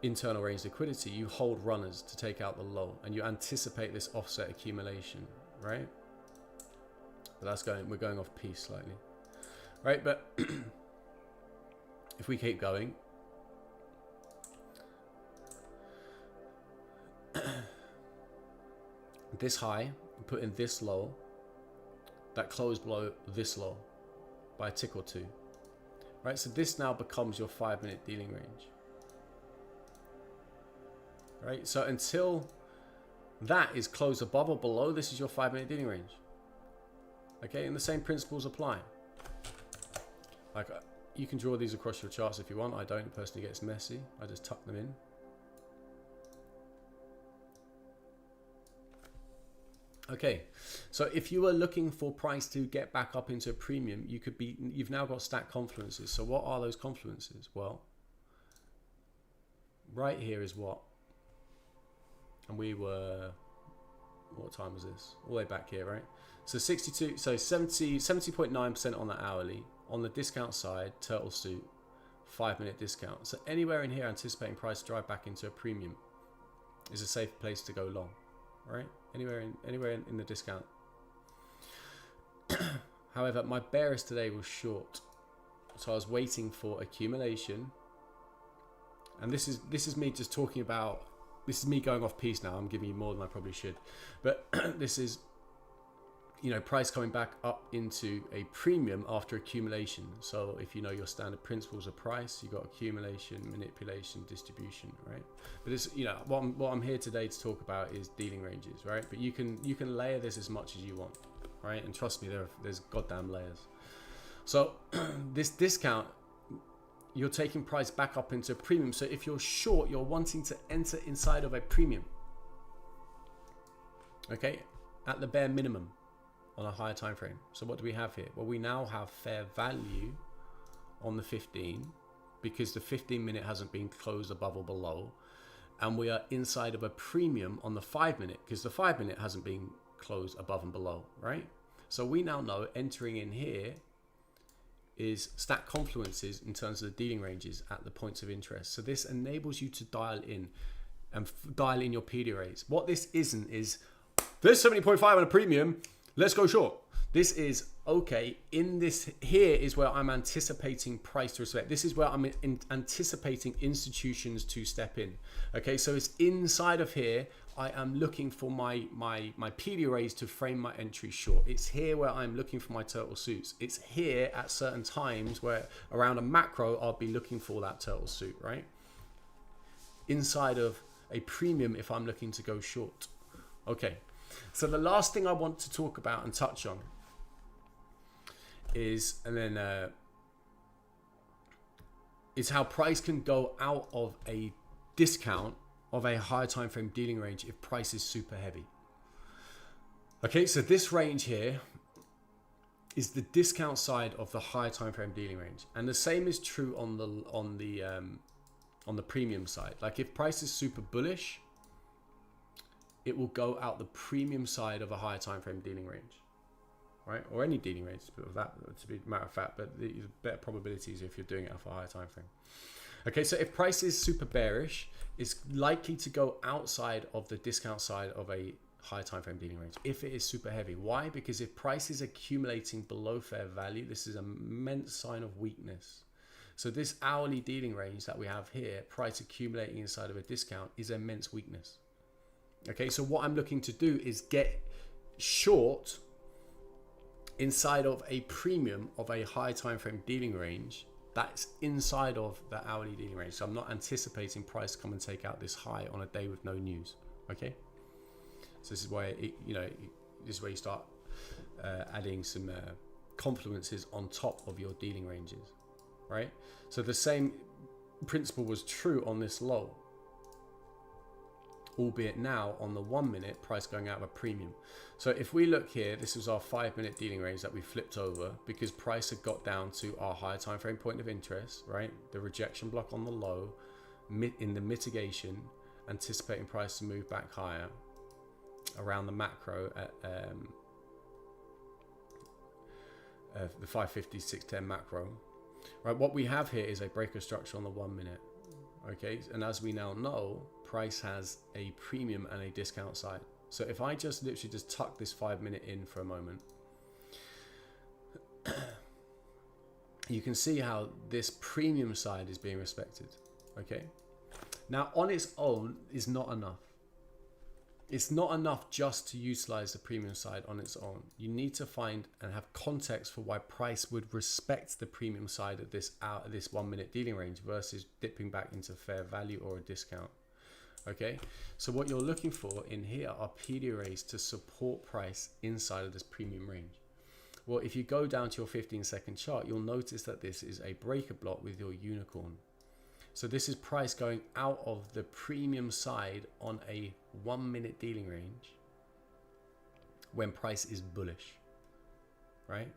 internal range liquidity, you hold runners to take out the low, and you anticipate this offset accumulation, right? But we're going off piece slightly, right? But if we keep going, this high, put in this low, that closed below this low by a tick or two, right? So this now becomes your 5-minute dealing range, right? So until that is closed above or below. This is your 5-minute dealing range. Okay, and the same principles apply. Like, you can draw these across your charts if you want. I don't. It personally gets messy. I just tuck them in. Okay, so if you were looking for price to get back up into a premium, you've now got stacked confluences. So what are those confluences? Well, right here is what? And we were, what time was this? All the way back here, right? So 62, so 70.9% on the hourly. On the discount side, turtle suit, 5-minute discount. So anywhere in here anticipating price to drive back into a premium is a safe place to go long, right? Anywhere in the discount. However, my bearish today was short. So I was waiting for accumulation. And this is me just talking about, this is me going off piece now. I'm giving you more than I probably should. But this is, you know, price coming back up into a premium after accumulation. So if you know your standard principles of price, you got accumulation, manipulation, distribution, right? But it's, you know, what I'm here today to talk about is dealing ranges, right? But you can layer this as much as you want, right? And trust me, there's goddamn layers. So this discount, you're taking price back up into a premium. So if you're short, you're wanting to enter inside of a premium, okay, at the bare minimum, on a higher time frame. So what do we have here? Well, we now have fair value on the 15 because the 15-minute hasn't been closed above or below, and we are inside of a premium on the 5-minute because the 5-minute hasn't been closed above and below, right? So we now know entering in here is stack confluences in terms of the dealing ranges at the points of interest. So this enables you to dial in and dial in your PD rates. What this isn't is there's 70.5 on a premium, let's go short. This is, okay, in this here is where I'm anticipating price to respect. This is where I'm anticipating institutions to step in. Okay, so it's inside of here. I am looking for my PD raise to frame my entry short. It's here where I'm looking for my turtle suits. It's here at certain times where around a macro, I'll be looking for that turtle suit, right? Inside of a premium if I'm looking to go short. Okay. So the last thing I want to talk about and touch on is, is how price can go out of a discount of a higher time frame dealing range if price is super heavy. Okay, so this range here is the discount side of the higher time frame dealing range, and the same is true on the premium side. Like if price is super bullish, it will go out the premium side of a higher time frame dealing range, right? Or any dealing range, to be a matter of fact, but the better probabilities if you're doing it off a higher time frame. Okay, so if price is super bearish, it's likely to go outside of the discount side of a higher time frame dealing range if it is super heavy. Why? Because if price is accumulating below fair value, this is an immense sign of weakness. So this hourly dealing range that we have here, price accumulating inside of a discount, is immense weakness. Okay, so what I'm looking to do is get short inside of a premium of a high time frame dealing range that's inside of the hourly dealing range. So I'm not anticipating price to come and take out this high on a day with no news. Okay, so this is why this is where you start adding some confluences on top of your dealing ranges, right? So the same principle was true on this low, albeit now on the 1 minute price going out of a premium. So if we look here, this was our 5-minute dealing range that we flipped over because price had got down to our higher time frame point of interest, right? The rejection block on the low, in the mitigation, anticipating price to move back higher around the macro at the 550, 610 macro, right? What we have here is a breaker structure on the 1 minute. Okay, and as we now know, price has a premium and a discount side. So if I just literally just tuck this 5-minute in for a moment, you can see how this premium side is being respected. Okay, now on its own is not enough. It's not enough just to utilize the premium side on its own. You need to find and have context for why price would respect the premium side of this 1 minute dealing range versus dipping back into fair value or a discount. Okay, so what you're looking for in here are PD arrays to support price inside of this premium range. Well, if you go down to your 15-second chart, you'll notice that this is a breaker block with your unicorn. So this is price going out of the premium side on a 1 minute dealing range when price is bullish, right?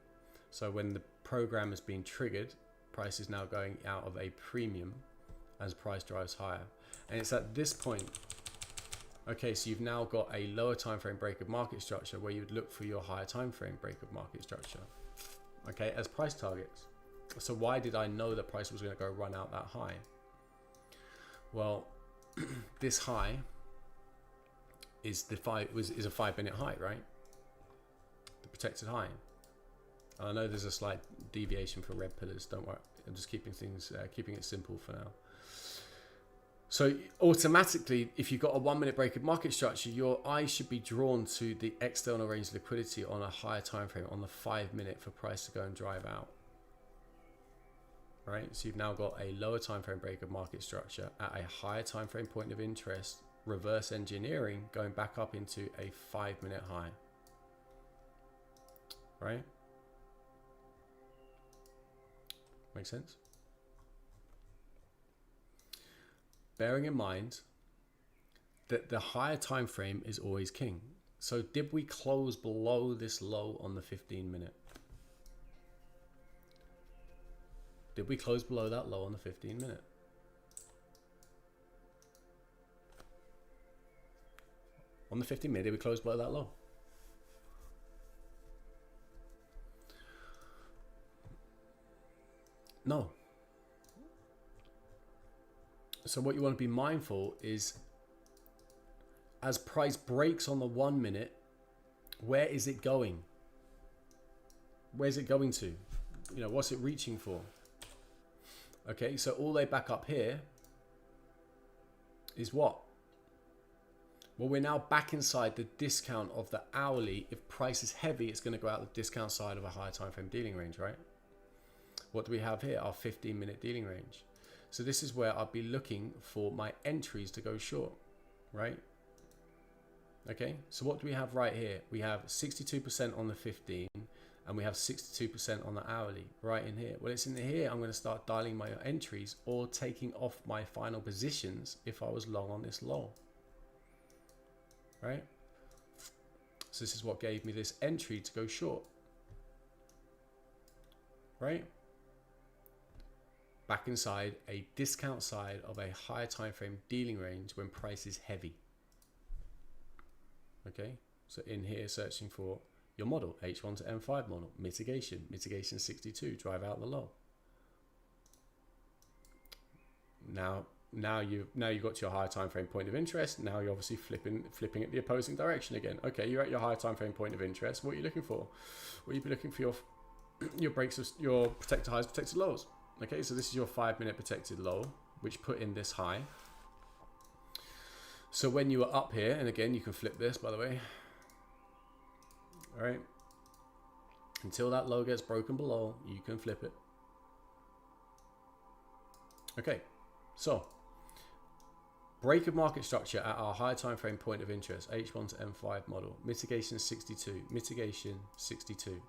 So when the program has been triggered, price is now going out of a premium as price drives higher. And it's at this point, okay, so you've now got a lower time frame break of market structure where you would look for your higher time frame break of market structure, okay, as price targets. So why did I know that price was going to go run out that high? Well, this high is a 5 minute high, right? The protected high. And I know there's a slight deviation for red pillars. Don't worry, I'm just keeping it simple for now. So automatically, if you've got a 1 minute break of market structure, your eye should be drawn to the external range liquidity on a higher time frame, on the 5 minute, for price to go and drive out. Right, so you've now got a lower time frame break of market structure at a higher time frame point of interest, reverse engineering, going back up into a 5 minute high. Right? Make sense? Bearing in mind that the higher time frame is always king. So did we close below this low on the 15 minute? Did we close below that low on the 15 minute? On the 15 minute, did we close below that low? No. So what you want to be mindful is, as price breaks on the 1 minute, where is it going? Where's it going to? You know, what's it reaching for? Okay, so all the way back up here is what? Well, we're now back inside the discount of the hourly. If price is heavy, it's going to go out the discount side of a higher time frame dealing range, right? What do we have here? Our 15 minute dealing range. So this is where I'll be looking for my entries to go short, right? Okay, so what do we have right here? We have 62% on the 15 and we have 62% on the hourly right in here. Well, it's in here I'm going to start dialing my entries or taking off my final positions if I was long on this low, right? So this is what gave me this entry to go short, right? Back inside a discount side of a higher time frame dealing range when price is heavy. Okay, so in here searching for your model, H1 to M5 model, mitigation 62, drive out the low. Now you've got to your higher time frame point of interest. Now you're obviously flipping at the opposing direction again. Okay, you're at your higher time frame point of interest. What are you looking for? Well, you'd be looking for your breaks of your protected highs, protected lows. Okay, so this is your 5 minute protected low, which put in this high. So when you were up here, and again, you can flip this, by the way. All right. Until that low gets broken below, you can flip it. Okay, so break of market structure at our higher time frame point of interest, H1 to M5 model, mitigation 62, mitigation 62.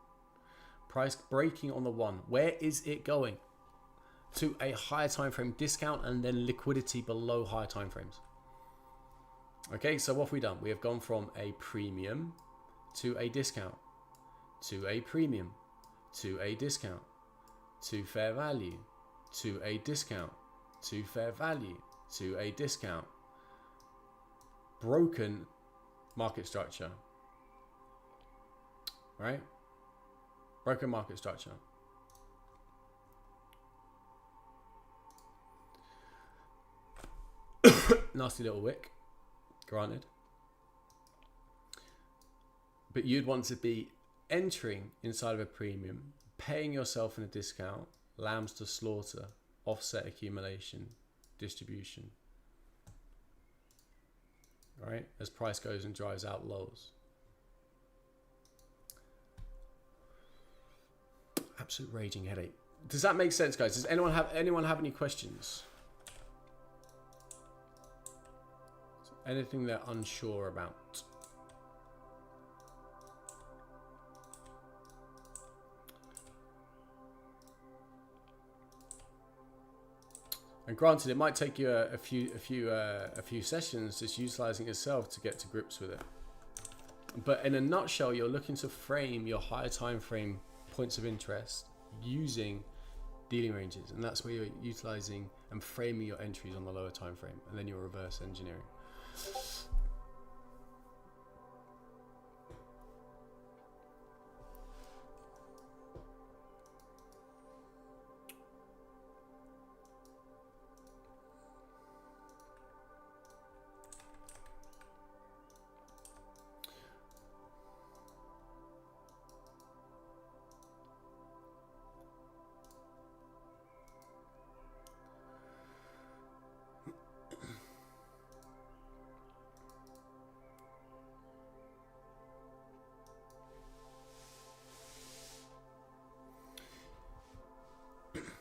Price breaking on the 1. Where is it going? To a higher time frame discount and then liquidity below higher time frames. Okay, so what have we done? We have gone from a premium to a discount, to a premium, to a discount, to fair value, to a discount, to fair value, to a discount. Broken market structure, right? Broken market structure. Nasty little wick, granted. But you'd want to be entering inside of a premium, paying yourself in a discount, lambs to slaughter, offset accumulation, distribution. All right, as price goes and drives out lows. Absolute raging headache. Does that make sense, guys? Does anyone have any questions? Anything they're unsure about. And granted, it might take you a few sessions just utilizing yourself to get to grips with it. But in a nutshell, you're looking to frame your higher time frame points of interest using dealing ranges, and that's where you're utilizing and framing your entries on the lower time frame, and then you're reverse engineering.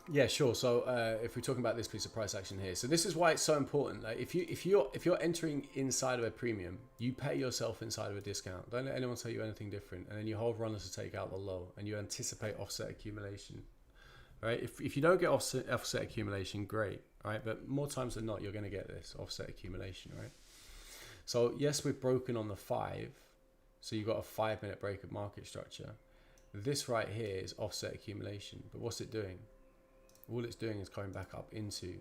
Yeah, sure. So if we're talking about this piece of price action here, so this is why it's so important. Like if you're entering inside of a premium, you pay yourself inside of a discount. Don't let anyone tell you anything different. And then you hold runners to take out the low, and you anticipate offset accumulation. Right? If you don't get offset accumulation, great. Right? But more times than not, you're going to get this offset accumulation. Right? So yes, we've broken on the 5. So you've got a 5-minute break of market structure. This right here is offset accumulation. But what's it doing? All it's doing is coming back up into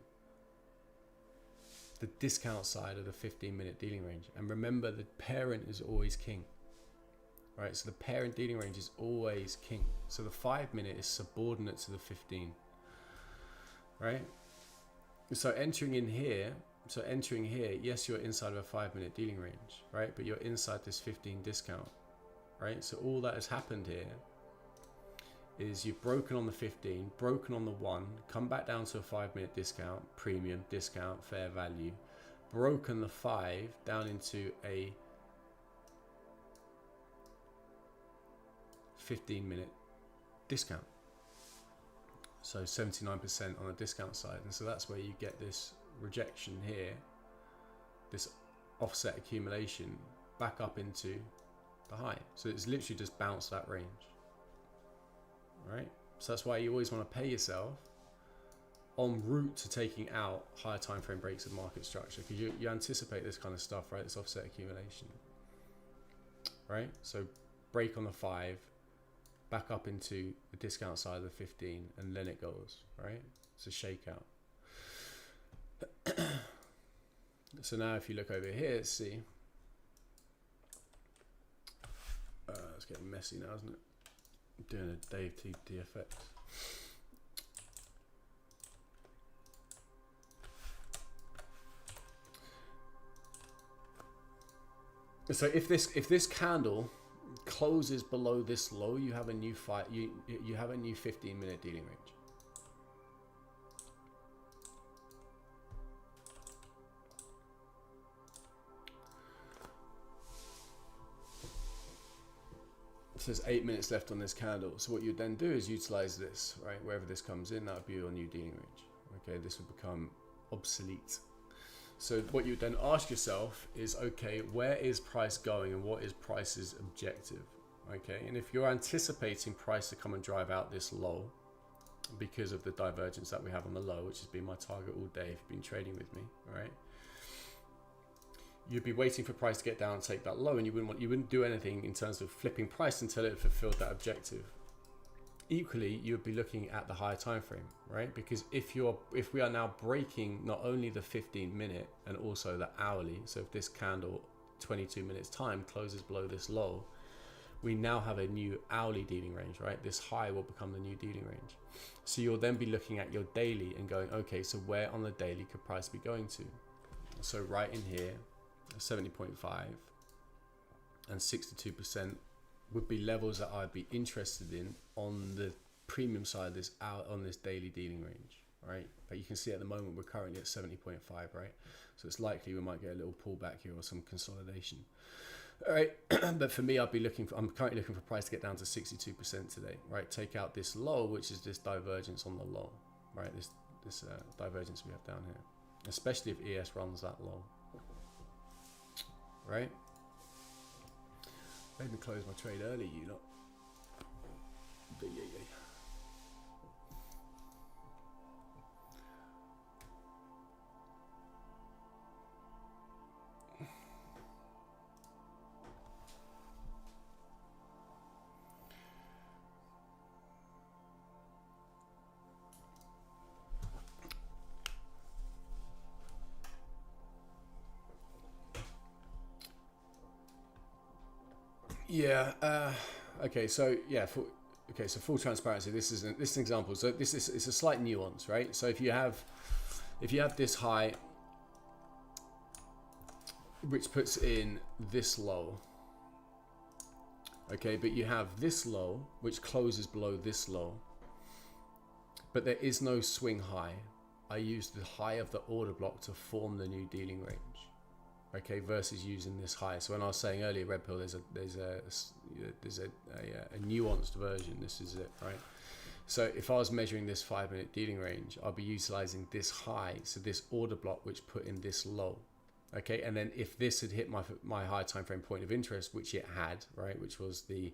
the discount side of the 15-minute dealing range. And remember, the parent is always king, right? So the parent dealing range is always king. So the 5-minute is subordinate to the 15, right? So entering here, yes, you're inside of a 5-minute dealing range, right? But you're inside this 15 discount, right? So all that has happened here is you've broken on the 15, broken on the 1, come back down to a 5-minute discount, premium, discount, fair value, broken the 5 down into a 15-minute discount. So 79% on the discount side. And so that's where you get this rejection here, this offset accumulation back up into the high. So it's literally just bounced that range. Right, so that's why you always want to pay yourself en route to taking out higher time frame breaks of market structure, because you anticipate this kind of stuff, right? This offset accumulation, right? So break on the 5, back up into the discount side of the 15, and then it goes, right? It's a shakeout. So now if you look over here, see, it's getting messy now, isn't it? Doing a Dave T DFX. So if this candle closes below this low, you have a new you have a new 15-minute dealing range. So there's 8 minutes left on this candle. So what you then do is utilize this, right? Wherever this comes in, that would be your new dealing range. Okay, this would become obsolete. So what you then ask yourself is, okay, where is price going and what is price's objective? Okay, and if you're anticipating price to come and drive out this low because of the divergence that we have on the low, which has been my target all day if you've been trading with me, right? You'd be waiting for price to get down and take that low, and you wouldn't do anything in terms of flipping price until it fulfilled that objective. Equally, you would be looking at the higher time frame, right? Because if we are now breaking not only the 15-minute and also the hourly, so if this candle 22 minutes time closes below this low, we now have a new hourly dealing range, right? This high will become the new dealing range. So you'll then be looking at your daily and going, okay, so where on the daily could price be going to? So right in here, 70.5 and 62% would be levels that I'd be interested in on the premium side of this on this daily dealing range, right? But you can see at the moment we're currently at 70.5, right? So it's likely we might get a little pullback here or some consolidation. All right, but for me, I'm currently looking for price to get down to 62% today, right? Take out this low, which is this divergence on the low, right? This divergence we have down here, especially if ES runs that low. right? Made me close my trade early, you lot. But yeah. Yeah. Okay. So yeah. So full transparency. This is an example. So this is it's a slight nuance, right? So if you have this high, which puts in this low, okay, but you have this low which closes below this low, but there is no swing high. I use the high of the order block to form the new dealing range. Okay, versus using this high. So when I was saying earlier, red pill, there's a nuanced version. This is it, right? So if I was measuring this 5-minute dealing range, I'll be utilizing this high, so this order block which put in this low. Okay, and then if this had hit my higher time frame point of interest, which it had, right, which was the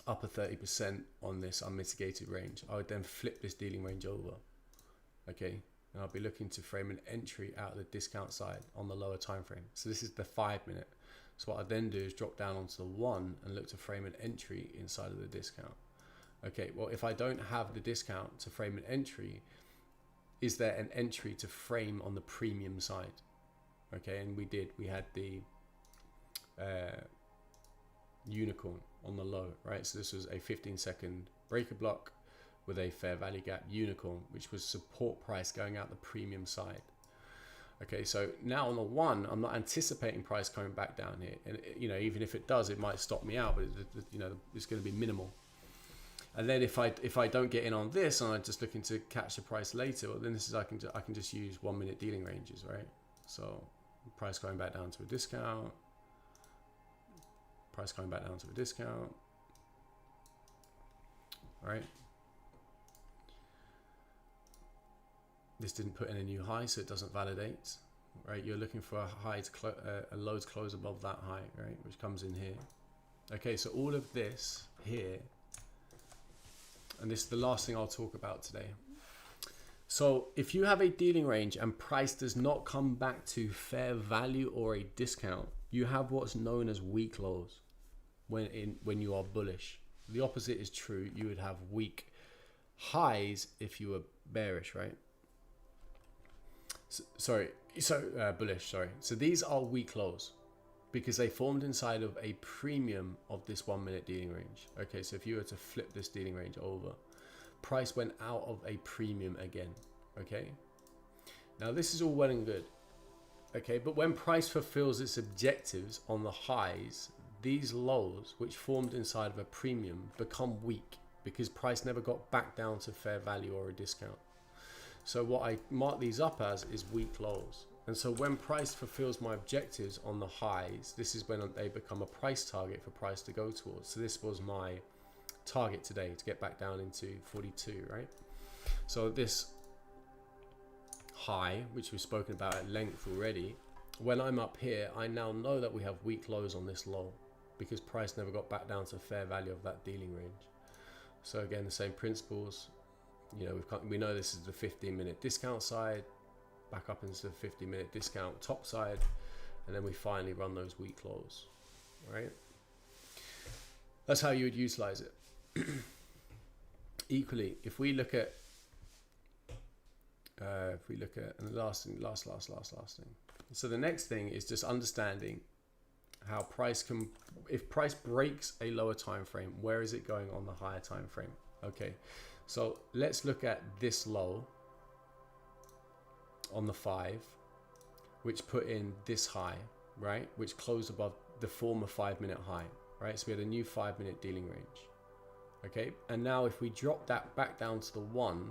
upper 30% on this unmitigated range, I would then flip this dealing range over. Okay. And I'll be looking to frame an entry out of the discount side on the lower time frame. So this is the 5-minute. So what I then do is drop down onto the 1 and look to frame an entry inside of the discount. Okay, well, if I don't have the discount to frame an entry, is there an entry to frame on the premium side? Okay, and we had the unicorn on the low, right? So this was a 15-second breaker block with a fair value gap unicorn, which was support price going out the premium side. Okay, so now on the 1, I'm not anticipating price coming back down here, and even if it does, it might stop me out, but it's going to be minimal. And then if I don't get in on this and I'm just looking to catch the price later, well, then this is I can just use 1-minute dealing ranges, right? So price going back down to a discount, price going back down to a discount, all right? This didn't put in a new high, so it doesn't validate, right? You're looking for a high to a low to close above that high, right? Which comes in here. Okay, so all of this here, and this is the last thing I'll talk about today. So if you have a dealing range and price does not come back to fair value or a discount, you have what's known as weak lows when you are bullish. The opposite is true. You would have weak highs if you were bearish, right? Bullish, sorry. So these are weak lows because they formed inside of a premium of this 1-minute dealing range. Okay, so if you were to flip this dealing range over, price went out of a premium again. Okay, now this is all well and good. Okay, but when price fulfills its objectives on the highs, these lows, which formed inside of a premium, become weak because price never got back down to fair value or a discount. So what I mark these up as is weak lows. And so when price fulfills my objectives on the highs, this is when they become a price target for price to go towards. So this was my target today, to get back down into 42, right? So this high, which we've spoken about at length already, when I'm up here, I now know that we have weak lows on this low because price never got back down to fair value of that dealing range. So again, the same principles. We know this is the 15-minute discount side, back up into the 50-minute discount top side, and then we finally run those weak lows, right? That's how you would utilize it. Equally, if we look at and the last thing. So the next thing is just understanding how if price breaks a lower time frame, where is it going on the higher time frame? Okay. So let's look at this low on the 5, which put in this high, right? Which closed above the former 5-minute high, right? So we had a new 5-minute dealing range. Okay, and now if we drop that back down to the 1,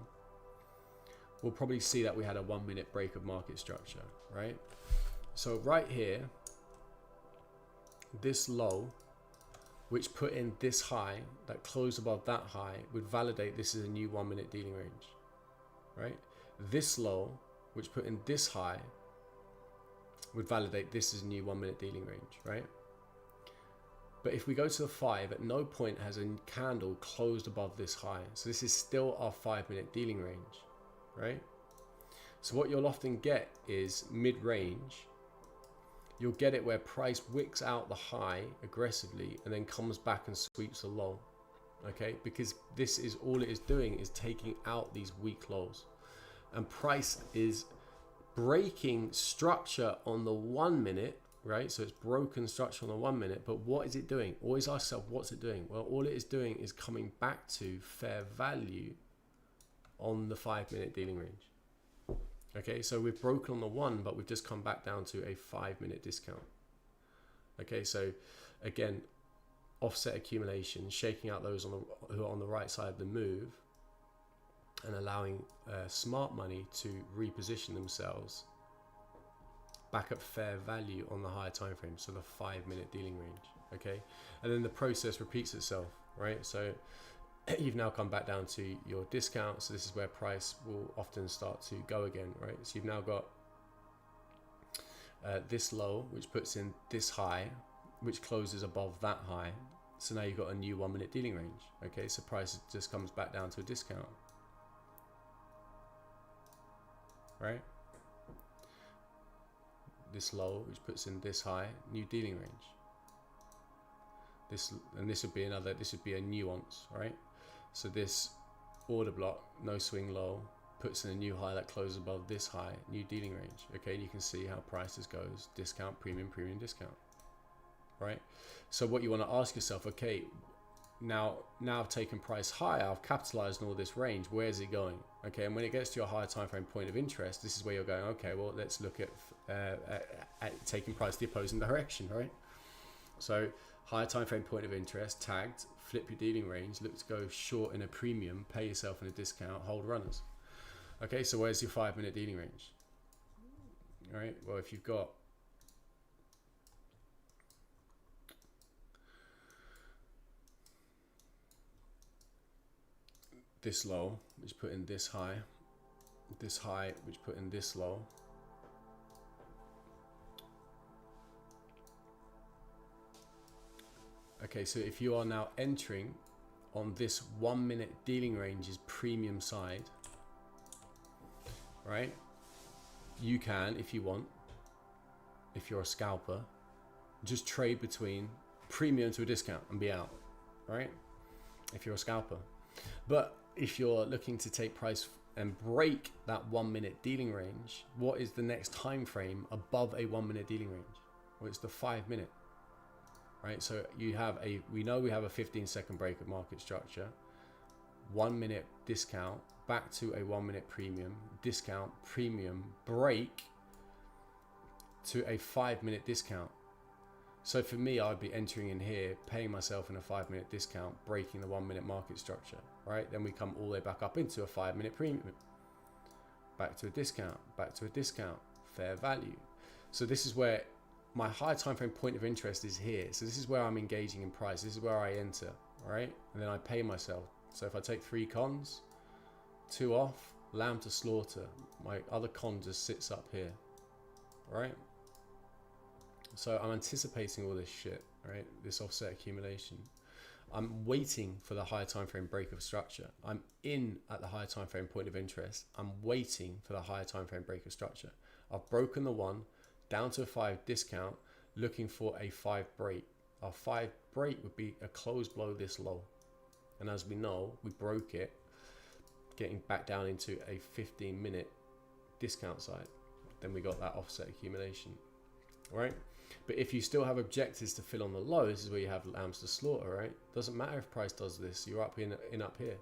we'll probably see that we had a 1-minute break of market structure, right? So right here, this low, which put in this high that closed above that high, would validate this is a new 1-minute dealing range, right? This low, which put in this high, would validate this as a new 1 minute dealing range, right? But if we go to the 5, at no point has a candle closed above this high. So this is still our 5 minute dealing range, right? So what you'll often get is mid-range. You'll get it where price wicks out the high aggressively and then comes back and sweeps a low, okay? Because this is all it is doing is taking out these weak lows. And price is breaking structure on the 1 minute, right? So it's broken structure on the 1 minute, but what is it doing? Always ask yourself, what's it doing? Well, all it is doing is coming back to fair value on the 5 minute dealing range. Okay, so we've broken on the 1, but we've just come back down to a 5 minute discount. Okay, so again, offset accumulation, shaking out those who are on the right side of the move and allowing smart money to reposition themselves back at fair value on the higher time frame, so the 5 minute dealing range. Okay, and then the process repeats itself, right? So you've now come back down to your discount. So this is where price will often start to go again, right? So you've now got this low, which puts in this high, which closes above that high. So now you've got a new 1 minute dealing range. Okay, so price just comes back down to a discount, right? This low, which puts in this high, new dealing range. This would be a nuance, right? So this order block, no swing low, puts in a new high that closes above this high, new dealing range. Okay, and you can see how prices goes, discount, premium, premium, discount, right? So what you want to ask yourself, okay, now I've taken price higher, I've capitalized on all this range, where's it going? Okay, and when it gets to your higher time frame point of interest, this is where you're going, okay, well, let's look at taking price the opposing direction, right? So higher time frame point of interest, tagged, flip your dealing range, look to go short in a premium, pay yourself in a discount, hold runners. Okay, so where's your 5 minute dealing range? All right, well, if you've got this low, which put in this high, which put in this low, okay, so if you are now entering on this 1 minute dealing range's premium side, right? You can, if you want, if you're a scalper, just trade between premium to a discount and be out, right? If you're a scalper. But if you're looking to take price and break that 1 minute dealing range, what is the next time frame above a 1 minute dealing range? Well, it's the 5 minute. Right, so we have a 15-second break of market structure, 1 minute discount, back to a 1 minute premium, discount, premium, break to a 5 minute discount. So for me, I'd be entering in here, paying myself in a 5 minute discount, breaking the 1 minute market structure, right? Then we come all the way back up into a 5 minute premium, back to a discount, fair value. So this is where my high time frame point of interest is here. So this is where I'm engaging in price. This is where I enter, right? And then I pay myself. So if I take 3 cons, 2 off, lamb to slaughter, my other con just sits up here, right? So I'm anticipating all this shit, right? This offset accumulation. I'm waiting for the higher time frame break of structure. I'm in at the higher time frame point of interest. I'm waiting for the higher time frame break of structure. I've broken the 1, down to a 5 discount, looking for a 5 break. Our 5 break would be a close below this low. And as we know, we broke it, getting back down into a 15 minute discount side. Then we got that offset accumulation, right? But if you still have objectives to fill on the low, this is where you have lambs to slaughter, right? Doesn't matter if price does this, you're up in up here.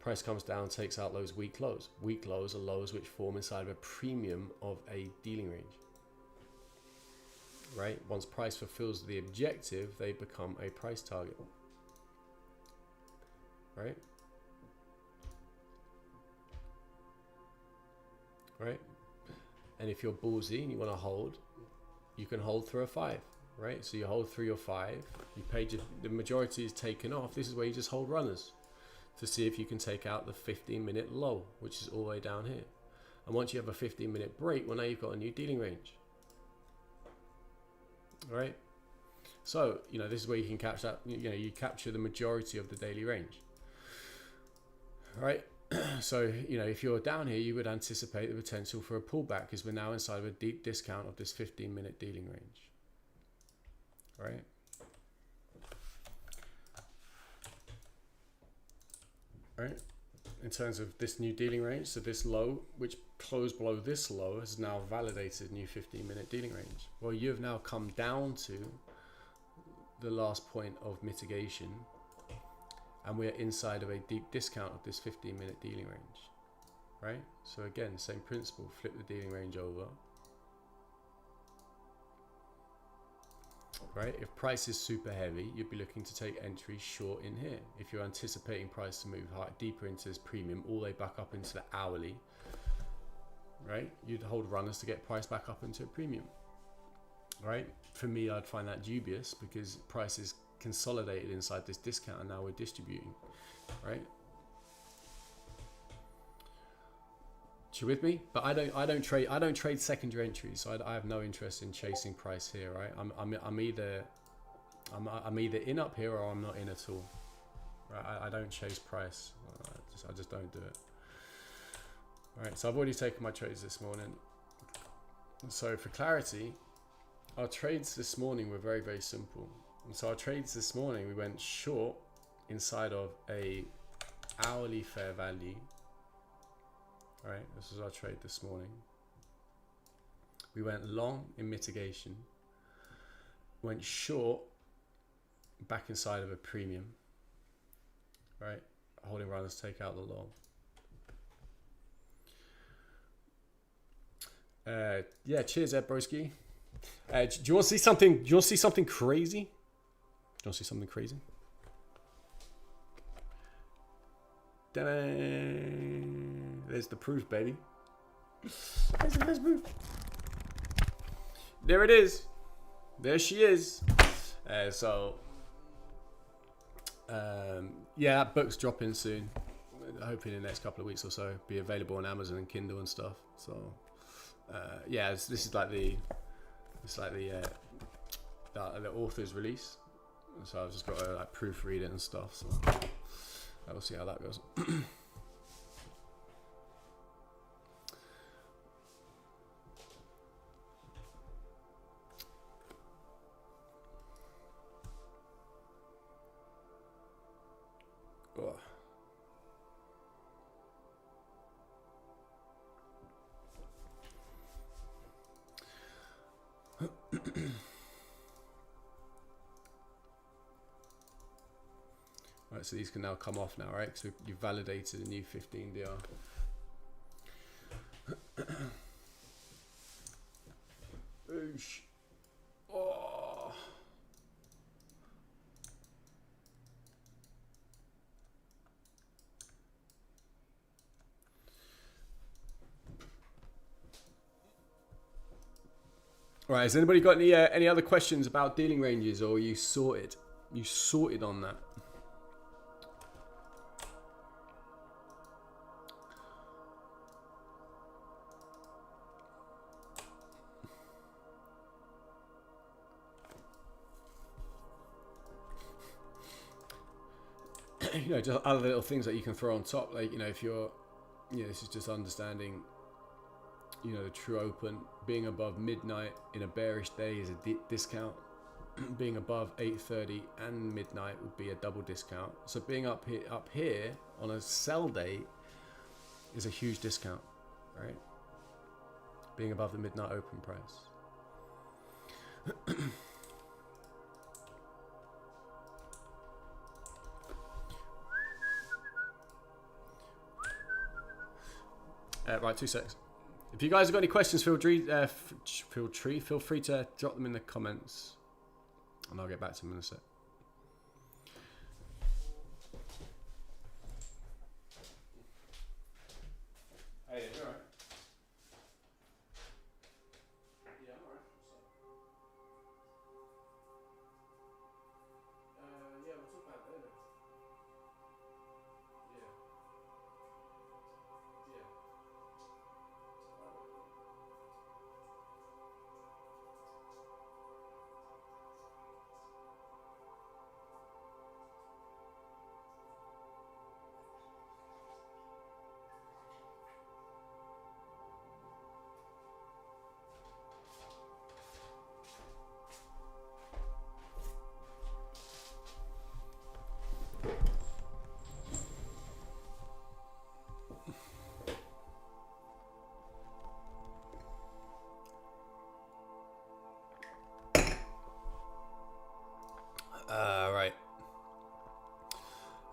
Price comes down, takes out those weak lows. Weak lows are lows which form inside of a premium of a dealing range, right? Once price fulfills the objective, they become a price target, right? Right? And if you're ballsy and you want to hold, you can hold through a 5, right? So you hold through your 5, you paid the majority is taken off. This is where you just hold runners to see if you can take out the 15-minute low, which is all the way down here. And once you have a 15-minute break, well, now you've got a new dealing range. right? So, you know, this is where you can capture that, you know, you capture the majority of the daily range, right? So, you know, if you're down here, you would anticipate the potential for a pullback because we're now inside of a deep discount of this 15-minute dealing range, right? Right? In terms of this new dealing range, so this low, which closed below this low, has now validated new 15-minute dealing range. Well, you've now come down to the last point of mitigation, and we're inside of a deep discount of this 15-minute dealing range, right? So again, same principle, flip the dealing range over, right? If price is super heavy, you'd be looking to take entry short in here. If you're anticipating price to move high, deeper into this premium, all the way back up into the hourly, right? You'd hold runners to get price back up into a premium, right? For me, I'd find that dubious because price is consolidated inside this discount and now we're distributing, right? You with me? But I don't trade secondary entries, so I have no interest in chasing price here, right? I'm either in up here or I'm not in at all, right? I don't chase price. I just don't do it. All right, so I've already taken my trades this morning. So for clarity, our trades this morning were very, very simple. And so our trades this morning, we went short inside of a hourly fair value. All right, this was our trade this morning. We went long in mitigation, went short back inside of a premium, right? Holding runners take out the long. Yeah, cheers, Ed Broski. Do you want to see something? Do you want to see something crazy? Do you want to see something crazy? There's the proof, baby. There's the first proof. There it is. There she is. Yeah, that book's dropping soon. Hoping in the next couple of weeks or so, be available on Amazon and Kindle and stuff. So, yeah, this is like the author's release. So I've just got to like proofread it and stuff. So we'll see how that goes. Oh. Right, so these can now come off now, right? So you've validated a new 15 DR. Oosh. Oh. Right, has anybody got any other questions about dealing ranges, or you sorted? You sorted on that? You know, just other little things that you can throw on top, like, you know, if you're, you know, this is just understanding, you know, the true open. Being above midnight in a bearish day is a discount. Being above 8:30 and midnight would be a double discount. So being up here on a sell day is a huge discount, right? Being above the midnight open price. Right, 2 secs. If you guys have got any questions, feel free to drop them in the comments, and I'll get back to them in a sec. Hey, you alright? Yeah, I'm alright. Yeah, we'll talk about it later. Yeah. Yeah.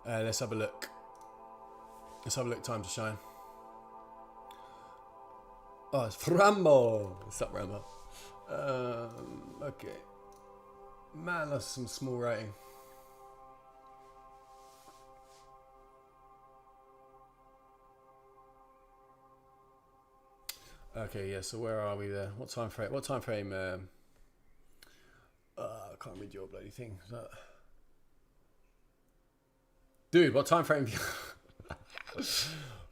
Let's have a look. Let's have a look. Time to shine. Oh, it's Rambo. What's up, Rambo? Okay. Man, that's some small writing. Okay, yeah. So where are we there? What time frame? What time frame? I can't read your bloody thing. Dude, what time frame?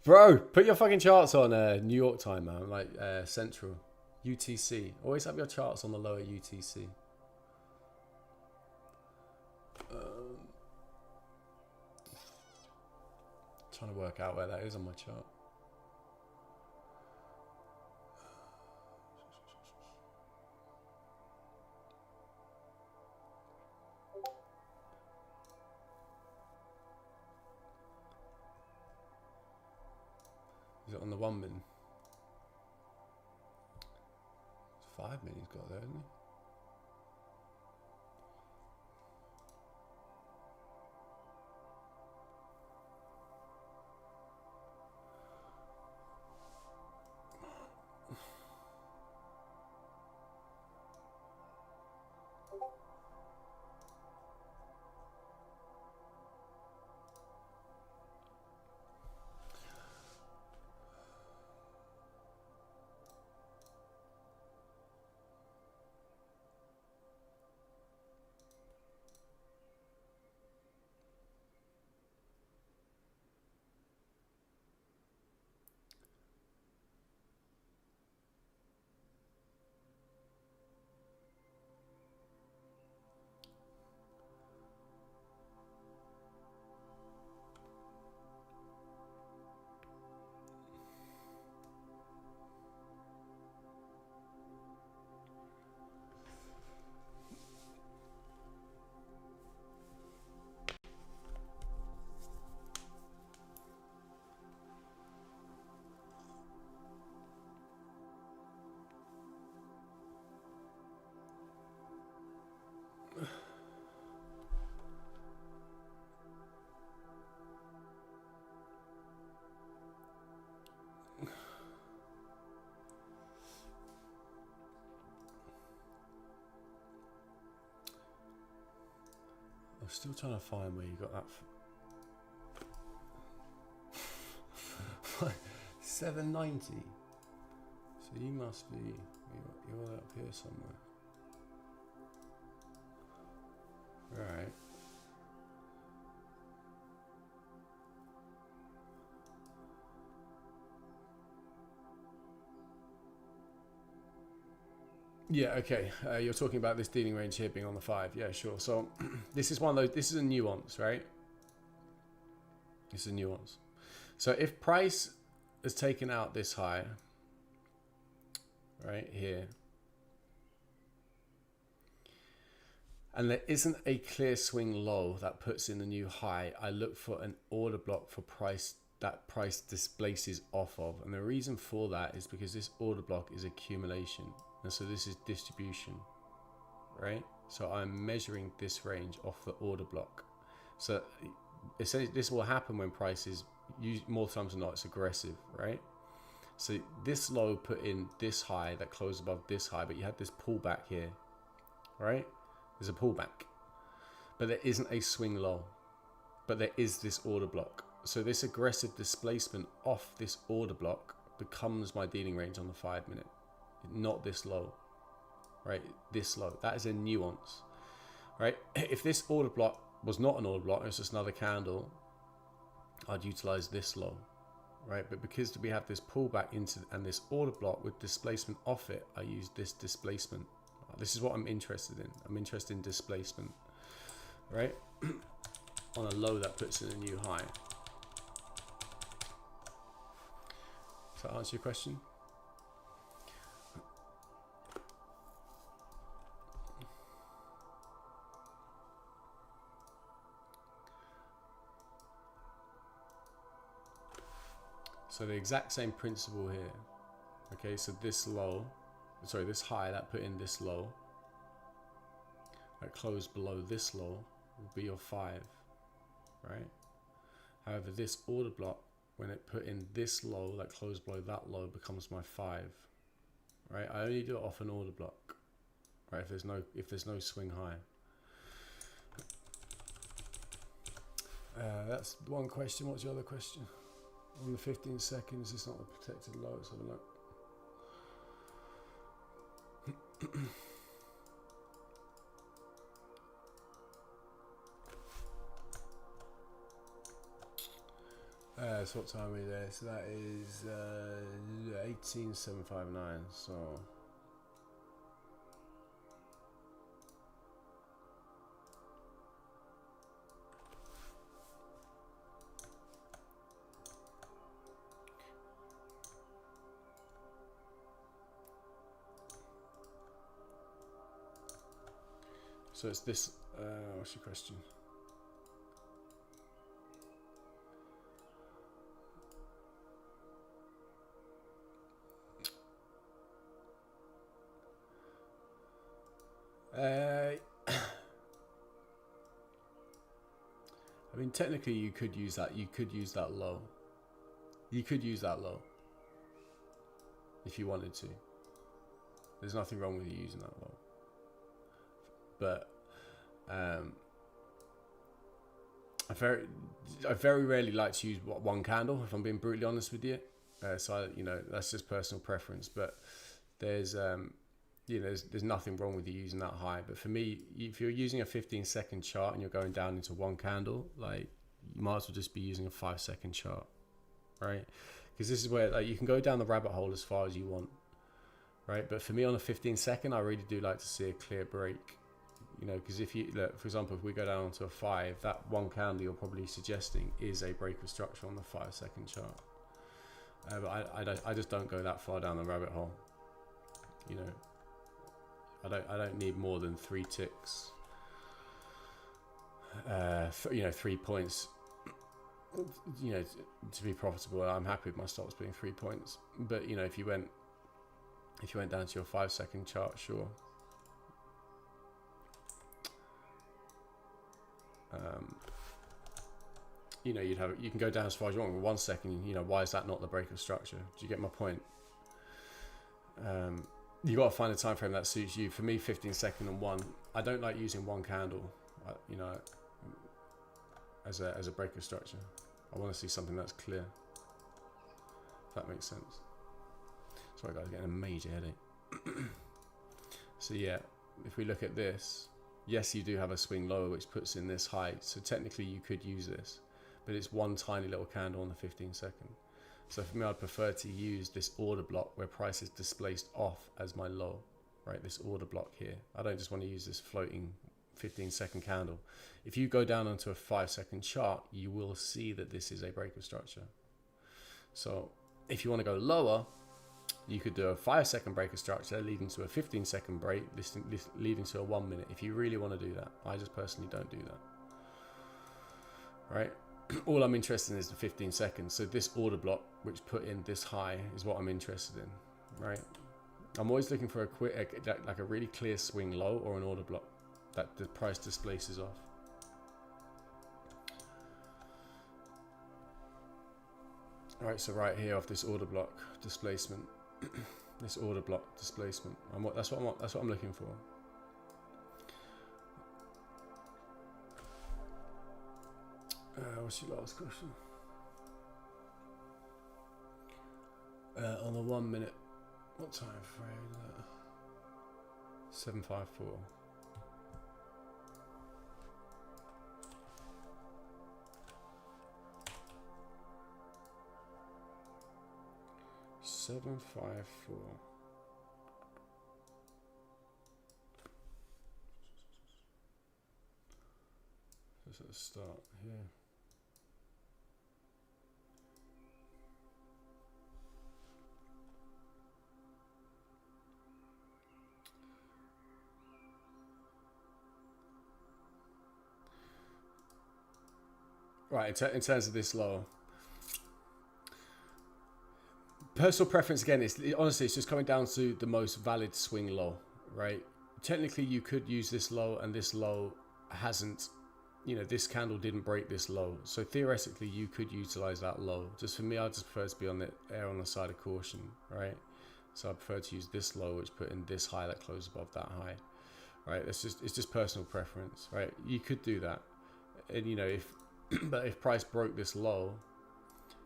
Bro, put your fucking charts on New York time, man. Like Central, UTC. Always have your charts on the lower UTC. Trying to work out where that is on my chart. Is it on the 1 min? 5 min he's got there, isn't he? I'm still trying to find where you got that. 790. So you must be. You're up here somewhere. Right. Yeah, okay. You're talking about this dealing range here being on the 5. Yeah, sure. So this is one of those, this is a nuance, right? This is a nuance. So if price has taken out this high, right here, and there isn't a clear swing low that puts in the new high, I look for an order block for price that price displaces off of. And the reason for that is because this order block is accumulation. And so this is distribution, right? So I'm measuring this range off the order block. So essentially this will happen when price is, more times than not, it's aggressive, right? So this low put in this high that closed above this high, but you had this pullback here, right? There's a pullback, but there isn't a swing low, but there is this order block. So this aggressive displacement off this order block becomes my dealing range on the 5 minute. Not this low, right? This low. That is a nuance, right? If this order block was not an order block, it's just another candle, I'd utilize this low, right? But because we have this pullback into and this order block with displacement off it, I use this displacement. This is what I'm interested in. I'm interested in displacement, right? On a low that puts in a new high. Does that answer your question? So the exact same principle here. Okay, so this low, sorry, this high that put in this low, that closed below this low, will be your 5, right? However, this order block, when it put in this low, that close below that low, becomes my 5. Right? I only do it off an order block. Right? If there's no swing high. That's one question. What's the other question? On the 15 seconds, it's not a protected low. Let's have a look. So what time are we there? So that is 18,759. So it's this. What's your question? I mean, technically, you could use that. You could use that low. You could use that low if you wanted to. There's nothing wrong with you using that low. But I very rarely like to use one candle, if I'm being brutally honest with you. So that's just personal preference. But there's there's nothing wrong with you using that high. But for me, if you're using a 15-second chart and you're going down into one candle, like, you might as well just be using a 5-second chart, right? Because this is where, like, you can go down the rabbit hole as far as you want, right? But for me, on a 15-second, I really do like to see a clear break. Because if you look, for example, if we go down to a 5, that one candle you're probably suggesting is a break of structure on the 5-second chart. But I just don't go that far down the rabbit hole. I don't need more than 3 ticks. 3 points. To be profitable. I'm happy with my stocks being 3 points. But if you went down to your 5-second chart, sure. You can go down as far as you want with 1 second. Why is that not the break of structure? Do you get my point? You got to find a time frame that suits you. For me, 15-second and 1. I don't like using one candle, as a break of structure. I want to see something that's clear. If that makes sense. Sorry guys, getting a major headache. So yeah, if we look at this, yes, you do have a swing lower which puts in this high. So technically you could use this, but it's one tiny little candle on the 15-second. So for me, I'd prefer to use this order block where price is displaced off as my low, right? This order block here. I don't just want to use this floating 15-second candle. If you go down onto a 5-second chart, you will see that this is a break of structure. So if you want to go lower, you could do a 5-second break of structure leading to a 15-second break, leading to a 1 minute. If you really want to do that, I just personally don't do that, right? All I'm interested in is the 15 seconds. So this order block, which put in this high, is what I'm interested in, right? I'm always looking for like a really clear swing low or an order block that the price displaces off. All right, so right here off this order block displacement, this order block displacement. That's what I'm looking for. What's your last question? On the 1 minute, what time frame? 754. Let's start here. Right, in terms of this low, personal preference again, honestly, it's just coming down to the most valid swing low, right? Technically, you could use this low, and this low hasn't you know, this candle didn't break this low. So theoretically, you could utilize that low. Just for me, I just prefer to be on the err on the side of caution, right? So I prefer to use this low, which put in this high that closed above that high, right? It's just personal preference, right? You could do that, and you know, but if price broke this low,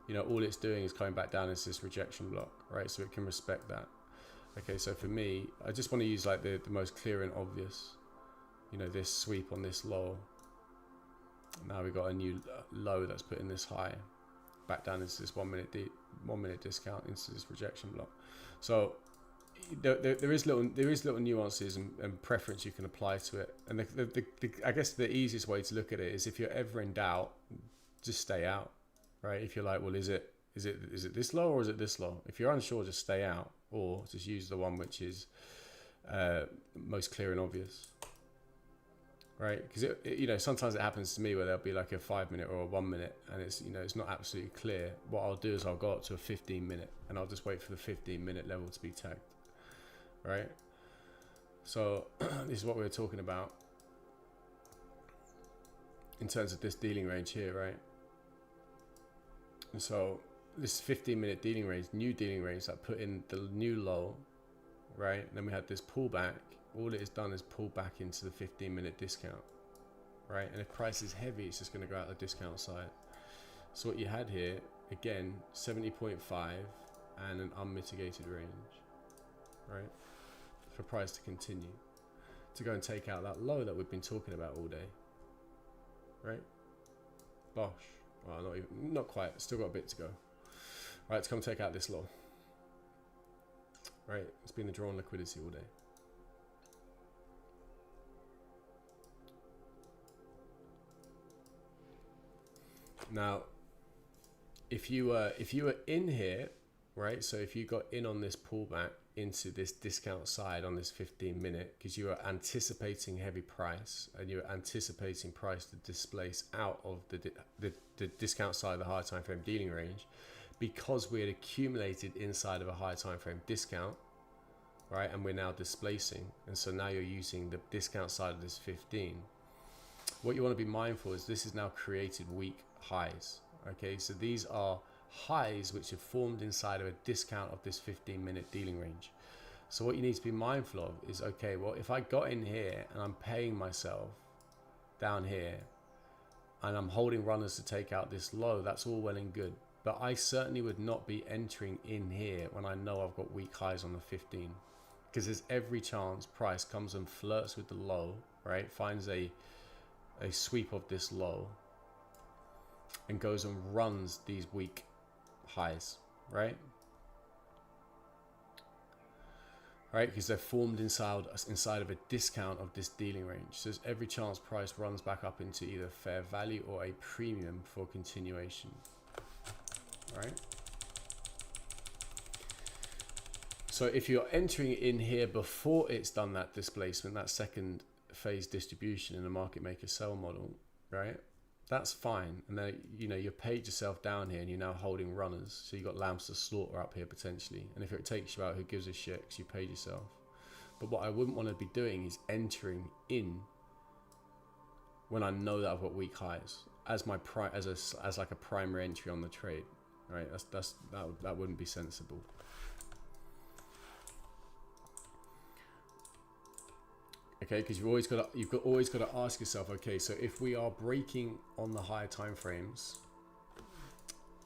you know, all it's doing is coming back down into this rejection block, right? So it can respect that. Okay, so for me, I just want to use like the most clear and obvious, you know, this sweep on this low. Now we've got a new low that's put in this high, back down into this 1 minute discount into this rejection block. So there is little nuances and preference you can apply to it. And I guess the easiest way to look at it is, if you're ever in doubt, just stay out, right? If you're like, well, is it this low or is it this low? If you're unsure, just stay out, or just use the one which is most clear and obvious. Right, because you know, sometimes it happens to me where there'll be like a 5 minute or a 1 minute, and it's, you know, it's not absolutely clear. What I'll do is I'll go up to a 15 minute, and I'll just wait for the 15 minute level to be tagged. Right, so this is what we were talking about in terms of this dealing range here, right? And so this 15 minute dealing range, new dealing range that put in the new low, right? And then we had this pullback. All it has done is pull back into the 15 minute discount, right? And if price is heavy, it's just going to go out the discount side. So what you had here, again, 70.5 and an unmitigated range, right? For price to continue to go and take out that low that we've been talking about all day, right? Bosh. Well, not quite, still got a bit to go. Right, to come take out this low. Right, it's been a drawn liquidity all day. Now, if you were in here, right? So if you got in on this pullback into this discount side on this 15 minute, because you were anticipating heavy price and you were anticipating price to displace out of the discount side of the higher time frame dealing range, because we had accumulated inside of a higher time frame discount, right? And we're now displacing, and so now you're using the discount side of this 15. What you want to be mindful is this has now created weak highs. Okay, so these are highs which have formed inside of a discount of this 15 minute dealing range. So what you need to be mindful of is, okay, well, if I got in here and I'm paying myself down here and I'm holding runners to take out this low, that's all well and good, but I certainly would not be entering in here when I know I've got weak highs on the 15, because there's every chance price comes and flirts with the low, right? Finds a sweep of this low and goes and runs these weak highs, right? Right, because they're formed inside of a discount of this dealing range. So there's every chance price runs back up into either fair value or a premium for continuation, right? So if you're entering in here before it's done that displacement, that second phase distribution in a market maker sell model, right? That's fine. And then, you know, you paid yourself down here and you're now holding runners. So you've got lambs to slaughter up here potentially. And if it takes you out, who gives a shit, because you paid yourself. But what I wouldn't want to be doing is entering in when I know that I've got weak highs as my as like a primary entry on the trade, right? That wouldn't be sensible. Okay, because you've always got to ask yourself, okay, so if we are breaking on the higher time frames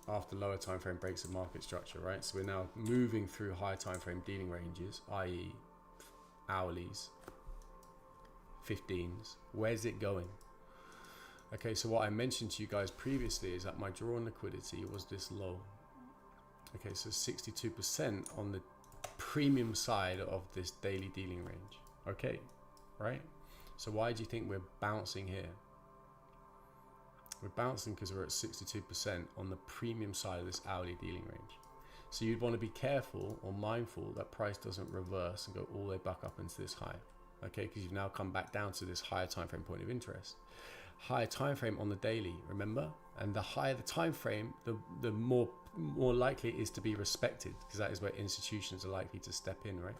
after lower time frame breaks of market structure, right? So we're now moving through higher time frame dealing ranges, i.e. hourlies, 15s. Where's it going? Okay, so what I mentioned to you guys previously is that my drawn liquidity was this low. Okay, so 62% on the premium side of this daily dealing range. Okay. Right? So why do you think we're bouncing here? We're bouncing because we're at 62% on the premium side of this hourly dealing range. So you'd want to be careful or mindful that price doesn't reverse and go all the way back up into this high. Okay, because you've now come back down to this higher time frame point of interest. Higher time frame on the daily, remember? And the higher the time frame, the more likely it is to be respected, because that is where institutions are likely to step in, right?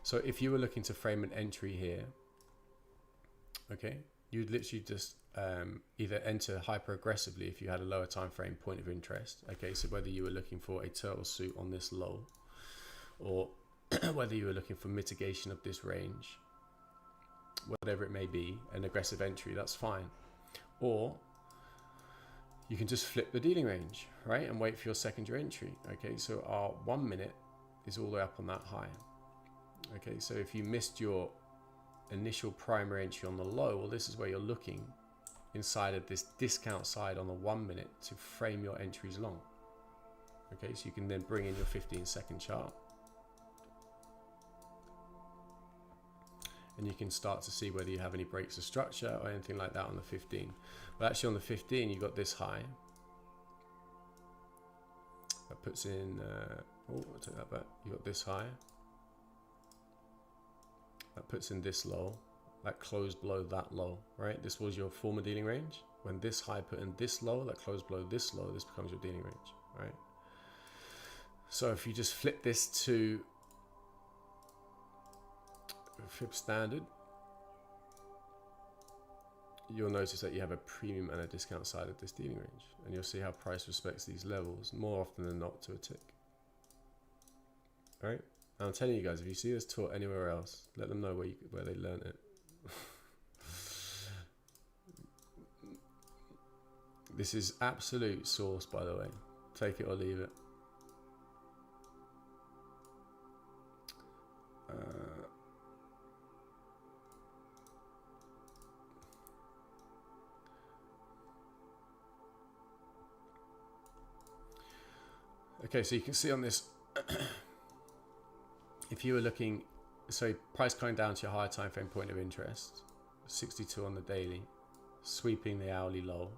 So if you were looking to frame an entry here, okay, you'd literally just either enter hyper aggressively if you had a lower time frame point of interest. Okay, so whether you were looking for a turtle suit on this low, or whether you were looking for mitigation of this range, whatever it may be, an aggressive entry, that's fine. Or you can just flip the dealing range, right, and wait for your secondary entry. Okay, so our 1 minute is all the way up on that high. Okay, so if you missed your initial primary entry on the low, well, this is where you're looking inside of this discount side on the 1 minute to frame your entries long. Okay, so you can then bring in your 15-second chart, and you can start to see whether you have any breaks of structure or anything like that on the 15. But actually on the 15, you got this high. That puts in, oh, I'll take that back. You got this high. That puts in this low. That closed below that low, right? This was your former dealing range. When this high put in this low, that closed below this low, this becomes your dealing range, right? So if you just flip this to Fib standard, you'll notice that you have a premium and a discount side of this dealing range, and you'll see how price respects these levels more often than not to a tick. All right, and I'm telling you guys, if you see this taught anywhere else, let them know where they learned it. This is absolute source, by the way. Take it or leave it. Okay, so you can see on this, if you were looking, so price going down to your higher time frame point of interest, 62 on the daily, sweeping the hourly low,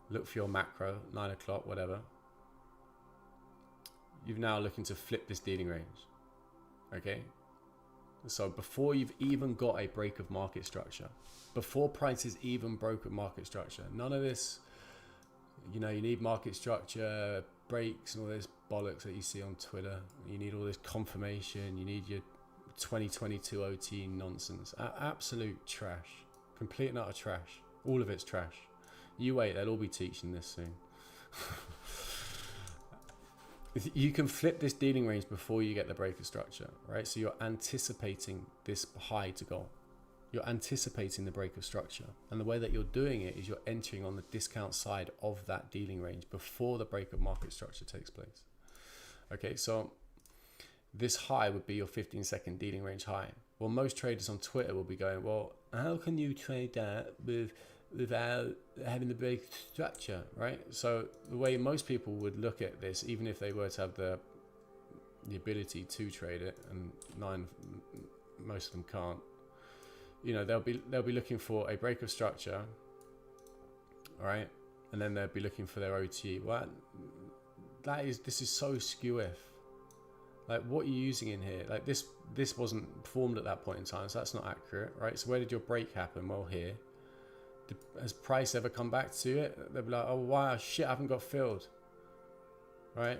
look for your macro, 9 o'clock, whatever. You're now looking to flip this dealing range, okay? So before you've even got a break of market structure, before prices even broke of market structure, none of this, you know, you need market structure, breaks and all this bollocks that you see on Twitter. You need all this confirmation. You need your 2022 OT nonsense. Absolute trash. Complete and utter trash. All of it's trash. You wait, they'll all be teaching this soon. You can flip this dealing range before you get the breaker structure, right? So you're anticipating this high to go. You're anticipating the break of structure. And the way that you're doing it is you're entering on the discount side of that dealing range before the break of market structure takes place. Okay, so this high would be your 15-second dealing range high. Well, most traders on Twitter will be going, well, how can you trade that without having the break structure, right? So the way most people would look at this, even if they were to have the ability to trade it, and most of them can't, you know, they'll be looking for a break of structure, all right, and then they'll be looking for their OTE. Well, this is so skew-if. Like, what are you using in here? Like, this wasn't formed at that point in time, so that's not accurate, right? So where did your break happen? Well, here. Has price ever come back to it? They'll be like, oh wow, shit, I haven't got filled, right?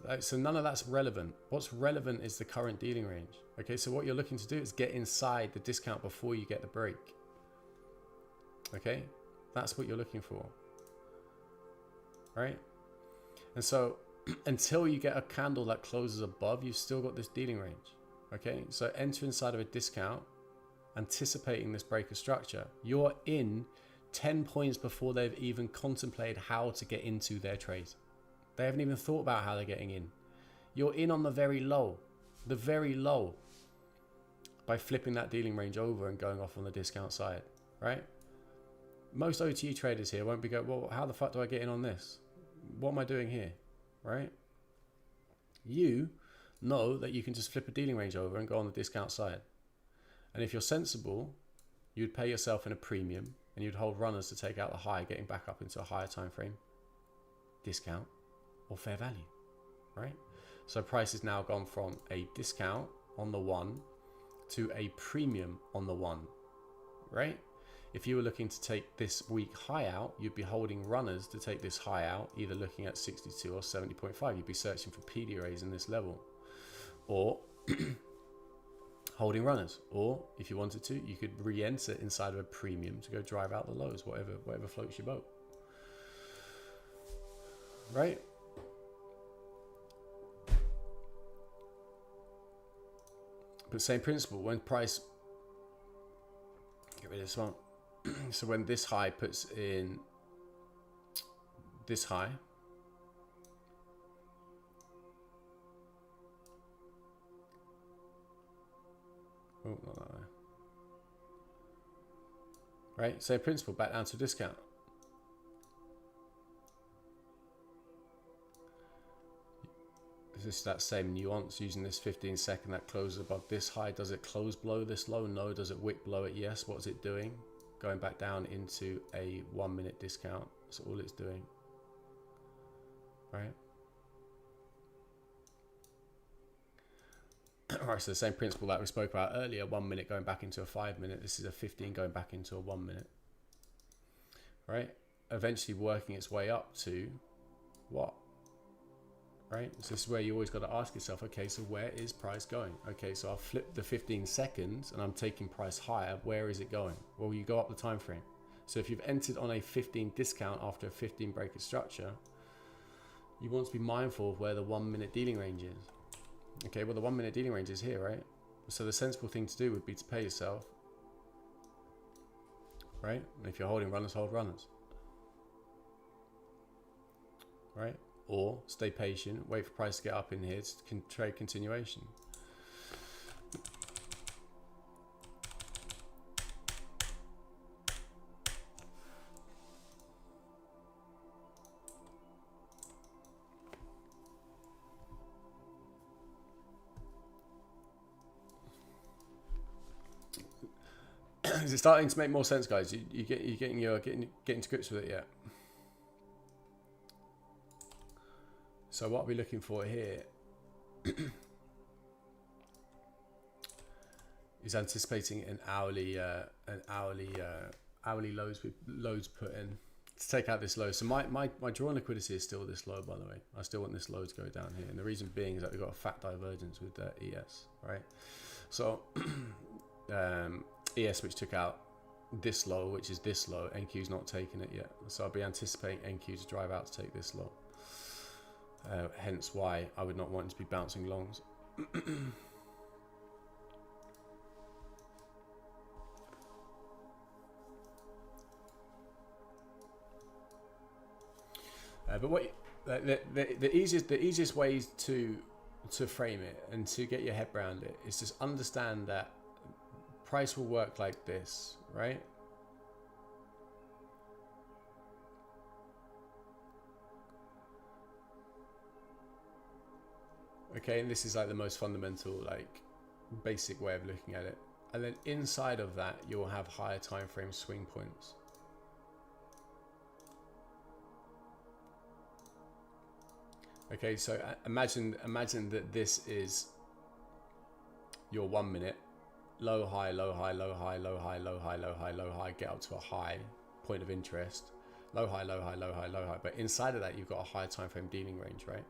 Like, so none of that's relevant. What's relevant is the current dealing range. Okay, so what you're looking to do is get inside the discount before you get the break. Okay, that's what you're looking for, right? And so until you get a candle that closes above, you've still got this dealing range. Okay, so enter inside of a discount, anticipating this break of structure. You're in 10 points before they've even contemplated how to get into their trade. They haven't even thought about how they're getting in. You're in on the very low, by flipping that dealing range over and going off on the discount side, right? Most OTE traders here won't be going, well, how the fuck do I get in on this? What am I doing here, right? You know that you can just flip a dealing range over and go on the discount side. And if you're sensible, you'd pay yourself in a premium and you'd hold runners to take out the high, getting back up into a higher time frame, discount or fair value, right? So price has now gone from a discount on the one to a premium on the one, right? If you were looking to take this week high out, you'd be holding runners to take this high out, either looking at 62 or 70.5. You'd be searching for PDRAs in this level, or holding runners, or if you wanted to, you could re-enter inside of a premium to go drive out the lows, whatever floats your boat, right? But same principle, when price, get rid of this one. So when this high puts in this high, oh, not that way. Right, same principle, back down to discount. Is this that same nuance using this 15-second that closes above this high? Does it close below this low? No. Does it wick below it? Yes. What is it doing? Going back down into a 1 minute discount. That's all it's doing. Right? Alright, so the same principle that we spoke about earlier, 1 minute going back into a 5 minute. This is a 15 going back into a 1 minute. Right? Eventually working its way up to what? Right? So this is where you always got to ask yourself, okay, so where is price going? Okay, so I'll flip the 15 seconds and I'm taking price higher. Where is it going? Well, you go up the time frame. So if you've entered on a 15 discount after a 15 breaker structure, you want to be mindful of where the 1 minute dealing range is. Okay, well, the 1 minute dealing range is here, right? So the sensible thing to do would be to pay yourself, right? And if you're holding runners, hold runners, right? Or stay patient, wait for price to get up in here to trade continuation. Is it starting to make more sense, guys? You getting to grips with it yet? So what are we looking for here is anticipating an hourly lows with loads put in to take out this low. So my drawn liquidity is still this low, by the way. I still want this low to go down here, and the reason being is that we've got a fat divergence with ES, right? So ES, which took out this low, which is this low, NQ's not taken it yet, so I'll be anticipating NQ to drive out to take this low. Hence why I would not want it to be bouncing longs. But what the easiest ways to frame it and to get your head around it is just understand that price will work like this, right? Okay, and this is like the most fundamental, like basic way of looking at it. And then inside of that, you'll have higher time frame swing points. Okay, so imagine that this is your 1 minute low high, low high, low high, low high, low high, low high, low high, get up to a high point of interest, low high, low high, low high, low high. But inside of that, you've got a higher time frame dealing range, right?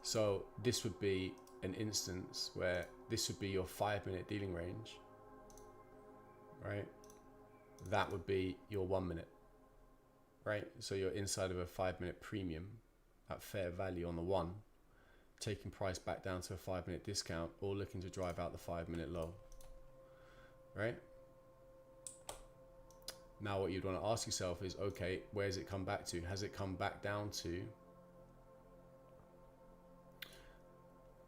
So this would be an instance where this would be your 5 minute dealing range, right? That would be your 1 minute, right? So you're inside of a 5 minute premium at fair value on the one, taking price back down to a 5 minute discount, or looking to drive out the 5 minute low, right? Now what you'd want to ask yourself is, okay, where's it come back to? Has it come back down to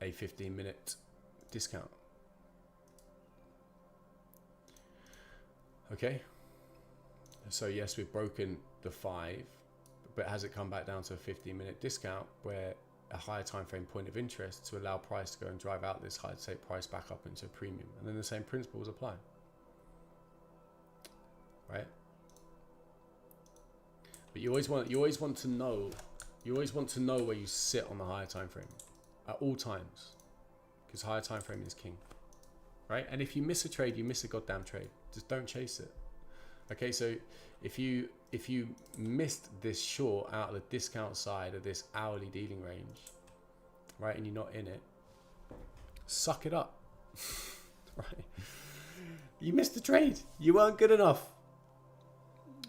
a 15 minute discount? Okay, so yes, we've broken the 5, but has it come back down to a 15 minute discount where a higher time frame point of interest to allow price to go and drive out this high, to take price back up into a premium? And then the same principles apply, right? But you always want to know where you sit on the higher time frame at all times, because higher time frame is king, right? And if you miss a trade, you miss a goddamn trade. Just don't chase it. Okay, so if you missed this short out of the discount side of this hourly dealing range, right, and you're not in it, suck it up. right? You missed the trade. You weren't good enough,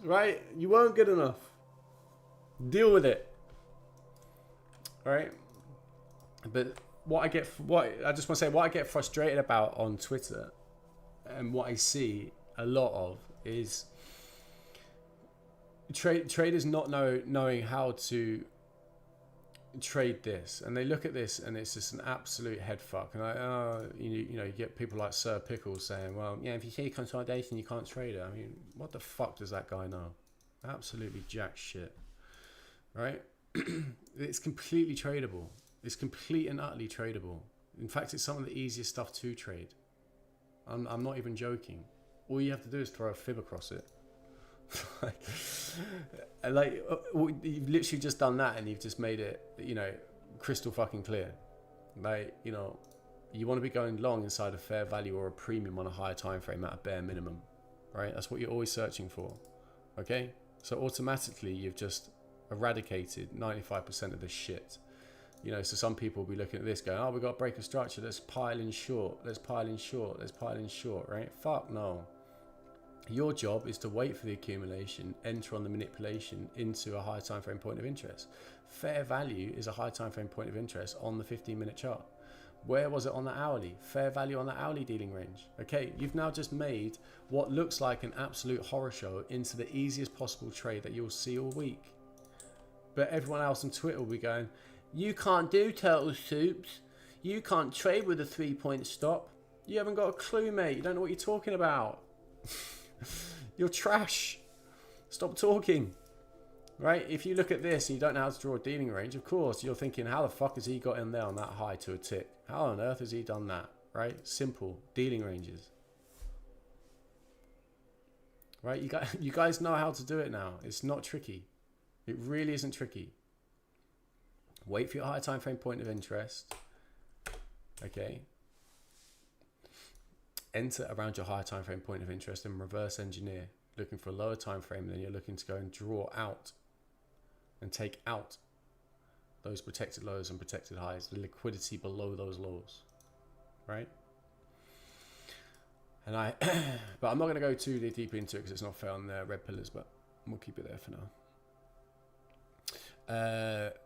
right? You weren't good enough. Deal with it, right? But what I just want to say, what I get frustrated about on Twitter, and what I see a lot of is traders not knowing how to trade this, and they look at this and it's just an absolute head fuck. And you get people like Sir Pickles saying, well, yeah, if you see consolidation you can't trade it. I mean, what the fuck does that guy know? Absolutely jack shit, right? It's completely tradable. It's complete and utterly tradable. In fact, it's some of the easiest stuff to trade. I'm not even joking. All you have to do is throw a fib across it. Like, you've literally just done that, and you've just made it, crystal fucking clear. Like, you want to be going long inside a fair value or a premium on a higher time frame at a bare minimum, right? That's what you're always searching for. Okay, so automatically you've just eradicated 95% of the shit. So some people will be looking at this going, oh, we've got to break a structure, let's pile in short, let's pile in short, right? Fuck no. Your job is to wait for the accumulation, enter on the manipulation into a high time frame point of interest. Fair value is a high time frame point of interest on the 15-minute chart. Where was it on the hourly? Fair value on the hourly dealing range. Okay, you've now just made what looks like an absolute horror show into the easiest possible trade that you'll see all week. But everyone else on Twitter will be going, you can't do turtle soups. You can't trade with a 3-point stop. You haven't got a clue, mate. You don't know what you're talking about. You're trash. Stop talking. Right? If you look at this and you don't know how to draw a dealing range, of course, you're thinking, how the fuck has he got in there on that high to a tick? How on earth has he done that? Right? Simple. Dealing ranges. Right? You guys know how to do it now. It's not tricky. It really isn't tricky. Wait for your higher time frame point of interest. Okay. Enter around your higher time frame point of interest and reverse engineer, looking for a lower time frame, then you're looking to go and draw out and take out those protected lows and protected highs, the liquidity below those lows, right? And but I'm not going to go too deep into it because it's not fair on the red pillars, but we'll keep it there for now.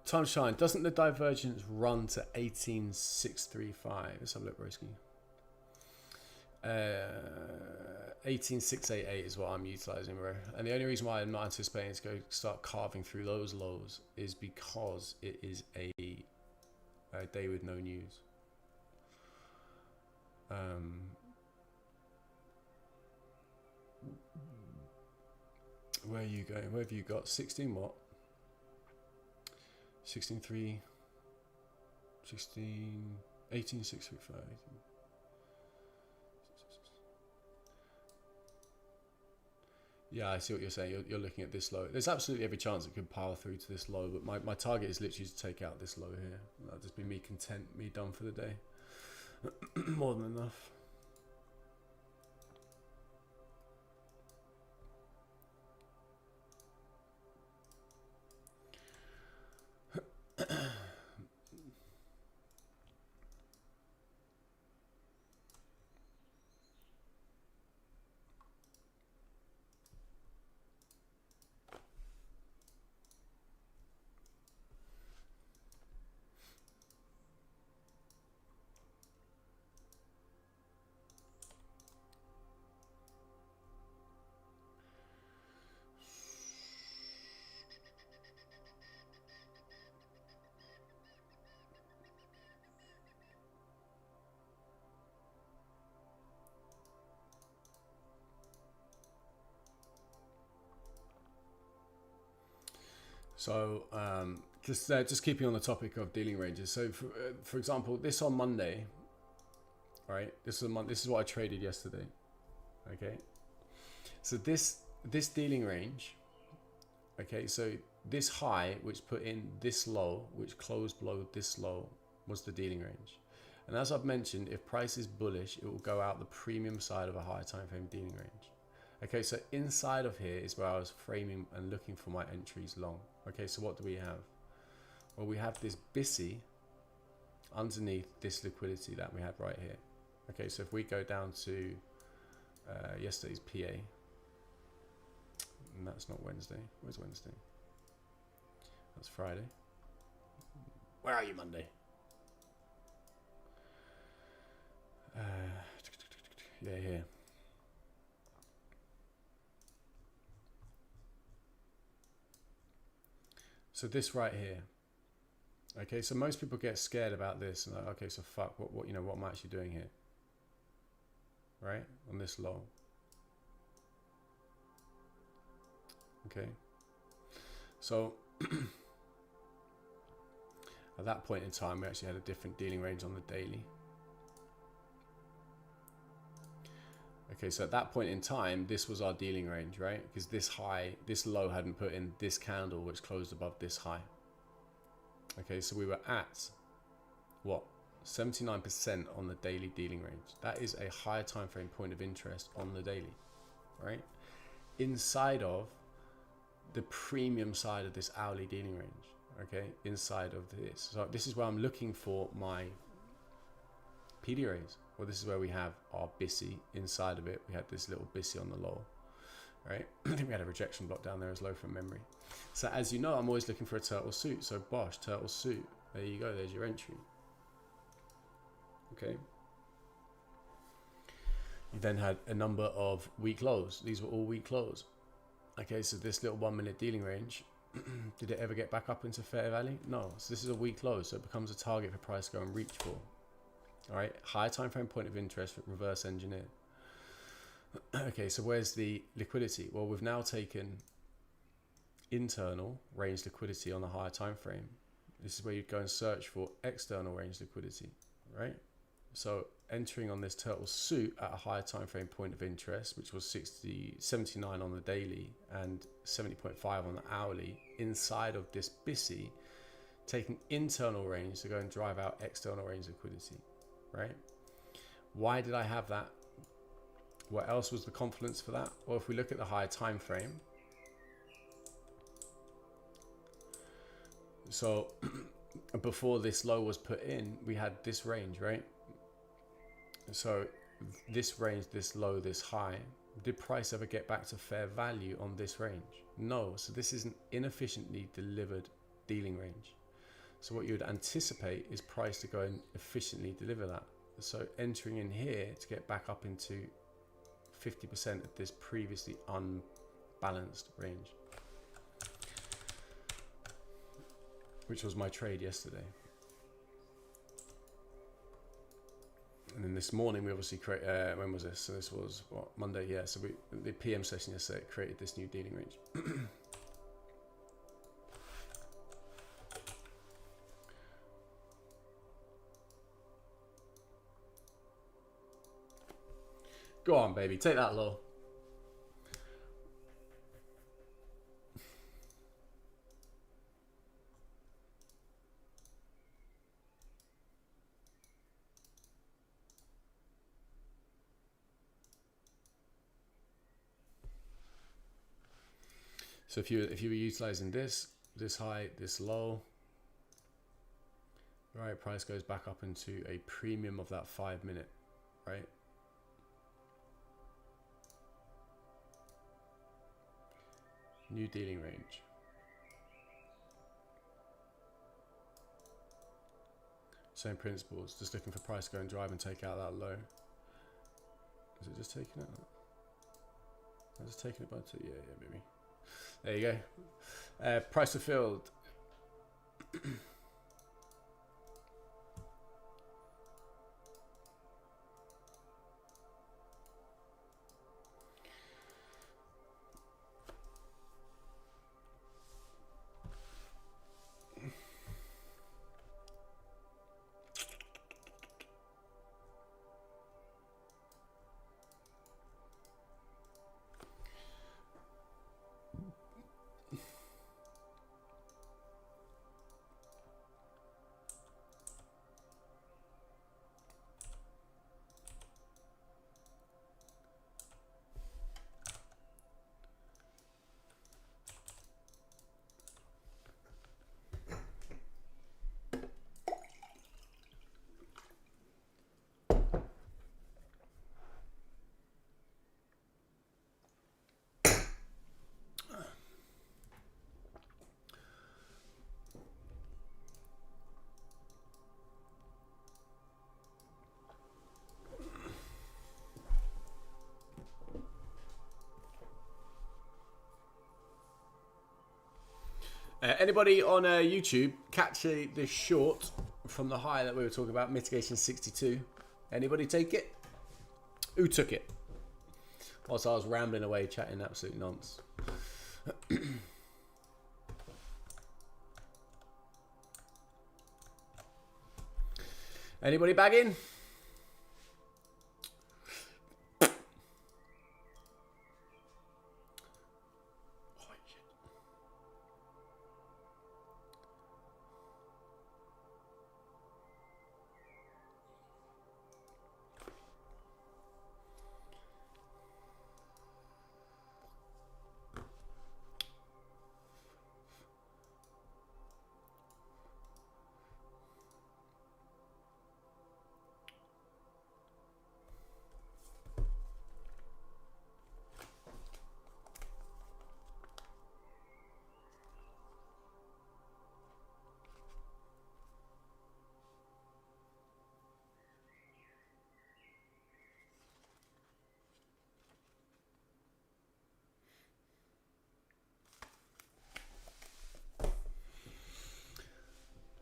Time shine. Doesn't the divergence run to 18635? Let's have a look, Broski. 18688 is what I'm utilizing, bro. And the only reason why I'm not anticipating is to go start carving through those lows is because it is a day with no news. Where are you going? Where have you got 16 what? 16.3, 16, 18.635. Yeah, I see what you're saying. You're looking at this low. There's absolutely every chance it could power through to this low, but my target is literally to take out this low here. That'll just be me content, me done for the day. More than enough. So just keeping on the topic of dealing ranges. So for example, this on Monday, right? This is what I traded yesterday. Okay. So this dealing range. Okay. So this high, which put in this low, which closed below this low, was the dealing range. And as I've mentioned, if price is bullish, it will go out the premium side of a higher time frame dealing range. Okay, so inside of here is where I was framing and looking for my entries long. Okay, so what do we have? Well, we have this BISI underneath this liquidity that we had right here. Okay, so if we go down to yesterday's PA, and that's not Wednesday. Where's Wednesday? That's Friday. Where are you, Monday? Yeah, here. So this right here. Okay, so most people get scared about this and like, okay, so fuck, what you know, what am I actually doing here? Right? On this low. Okay. So at that point in time, we actually had a different dealing range on the daily. Okay, so at that point in time, this was our dealing range, right? Because this high, this low hadn't put in this candle, which closed above this high. Okay, so we were at, what, 79% on the daily dealing range. That is a higher time frame point of interest on the daily, right? Inside of the premium side of this hourly dealing range, okay? Inside of this. So this is where I'm looking for my PD raise. Well, this is where we have our BISI inside of it. We had this little BISI on the low, right? I think we had a rejection block down there as low from memory. So as you know, I'm always looking for a turtle suit. So bosh, turtle suit. There you go. There's your entry. Okay. You then had a number of weak lows. These were all weak lows. Okay, so this little 1 minute dealing range, did it ever get back up into fair value? No. So this is a weak low. So it becomes a target for price to go and reach for. All right, higher time frame point of interest, reverse engineer. Okay, so where's the liquidity? Well, we've now taken internal range liquidity on the higher time frame. This is where you'd go and search for external range liquidity, right? So entering on this turtle suit at a higher time frame point of interest, which was 79 on the daily and 70.5 on the hourly, inside of this BISI, taking internal range to go and drive out external range liquidity. Right? Why did I have that? What else was the confluence for that? Well, if we look at the higher time frame, so before this low was put in, we had this range, right? So this range, this low, this high, did price ever get back to fair value on this range? No. So this is an inefficiently delivered dealing range. So what you would anticipate is price to go and efficiently deliver that. So entering in here to get back up into 50% of this previously unbalanced range, which was my trade yesterday. And then this morning we obviously create, when was this? So this was what, Monday? Yeah, so the PM session yesterday created this new dealing range. Go on, baby, take that low. So if you were utilizing this high, this low, right, price goes back up into a premium of that 5 minute, right? New dealing range. Same principles, just looking for price to go and drive and take out that low. Is it just taking it? I'm just taking it by two. Yeah, baby. There you go. Price fulfilled. Anybody on YouTube catch the short from the high that we were talking about, mitigation 62? Anybody take it? Who took it? Whilst I was rambling away chatting absolute nonsense. Anybody bagging?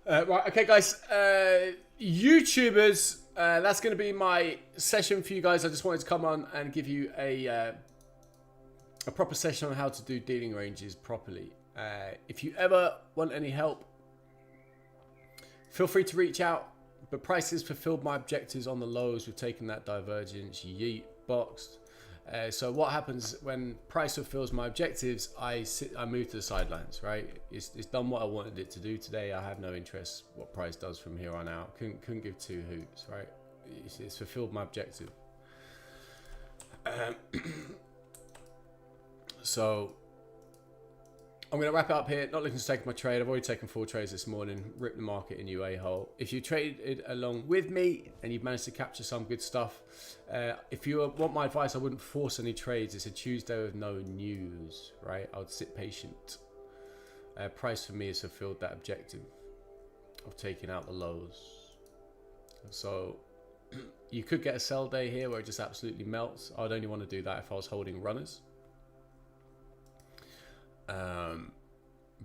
Right, okay, guys. YouTubers, that's going to be my session for you guys. I just wanted to come on and give you a proper session on how to do dealing ranges properly. If you ever want any help, feel free to reach out. But prices fulfilled my objectives on the lows. We've taken that divergence, yeet, boxed. So what happens when price fulfills my objectives? I move to the sidelines, right? It's done what I wanted it to do today. I have no interest what price does from here on out. Couldn't give two hoots, right? It's fulfilled my objective. So I'm going to wrap it up here. Not looking to take my trade. I've already taken 4 trades this morning. Ripped the market in UA hole. If you traded along with me and you've managed to capture some good stuff, if you want my advice, I wouldn't force any trades. It's a Tuesday with no news, right? I would sit patient. Price for me has fulfilled that objective of taking out the lows. So you could get a sell day here where it just absolutely melts. I would only want to do that if I was holding runners.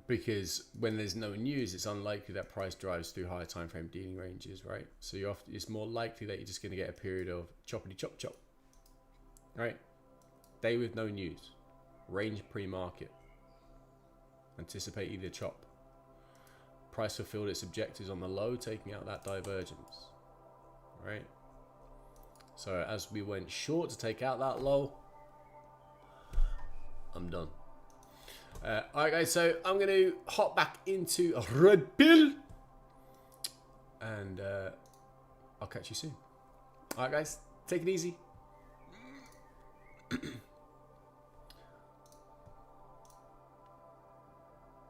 Because when there's no news, it's unlikely that price drives through higher time frame dealing ranges, right? So it's more likely that you're just going to get a period of choppity chop chop, right? Day with no news, range pre-market, anticipate either chop. Price fulfilled its objectives on the low, taking out that divergence, right? So as we went short to take out that low, I'm done. Alright guys, so I'm going to hop back into a red pill and I'll catch you soon. Alright guys, take it easy.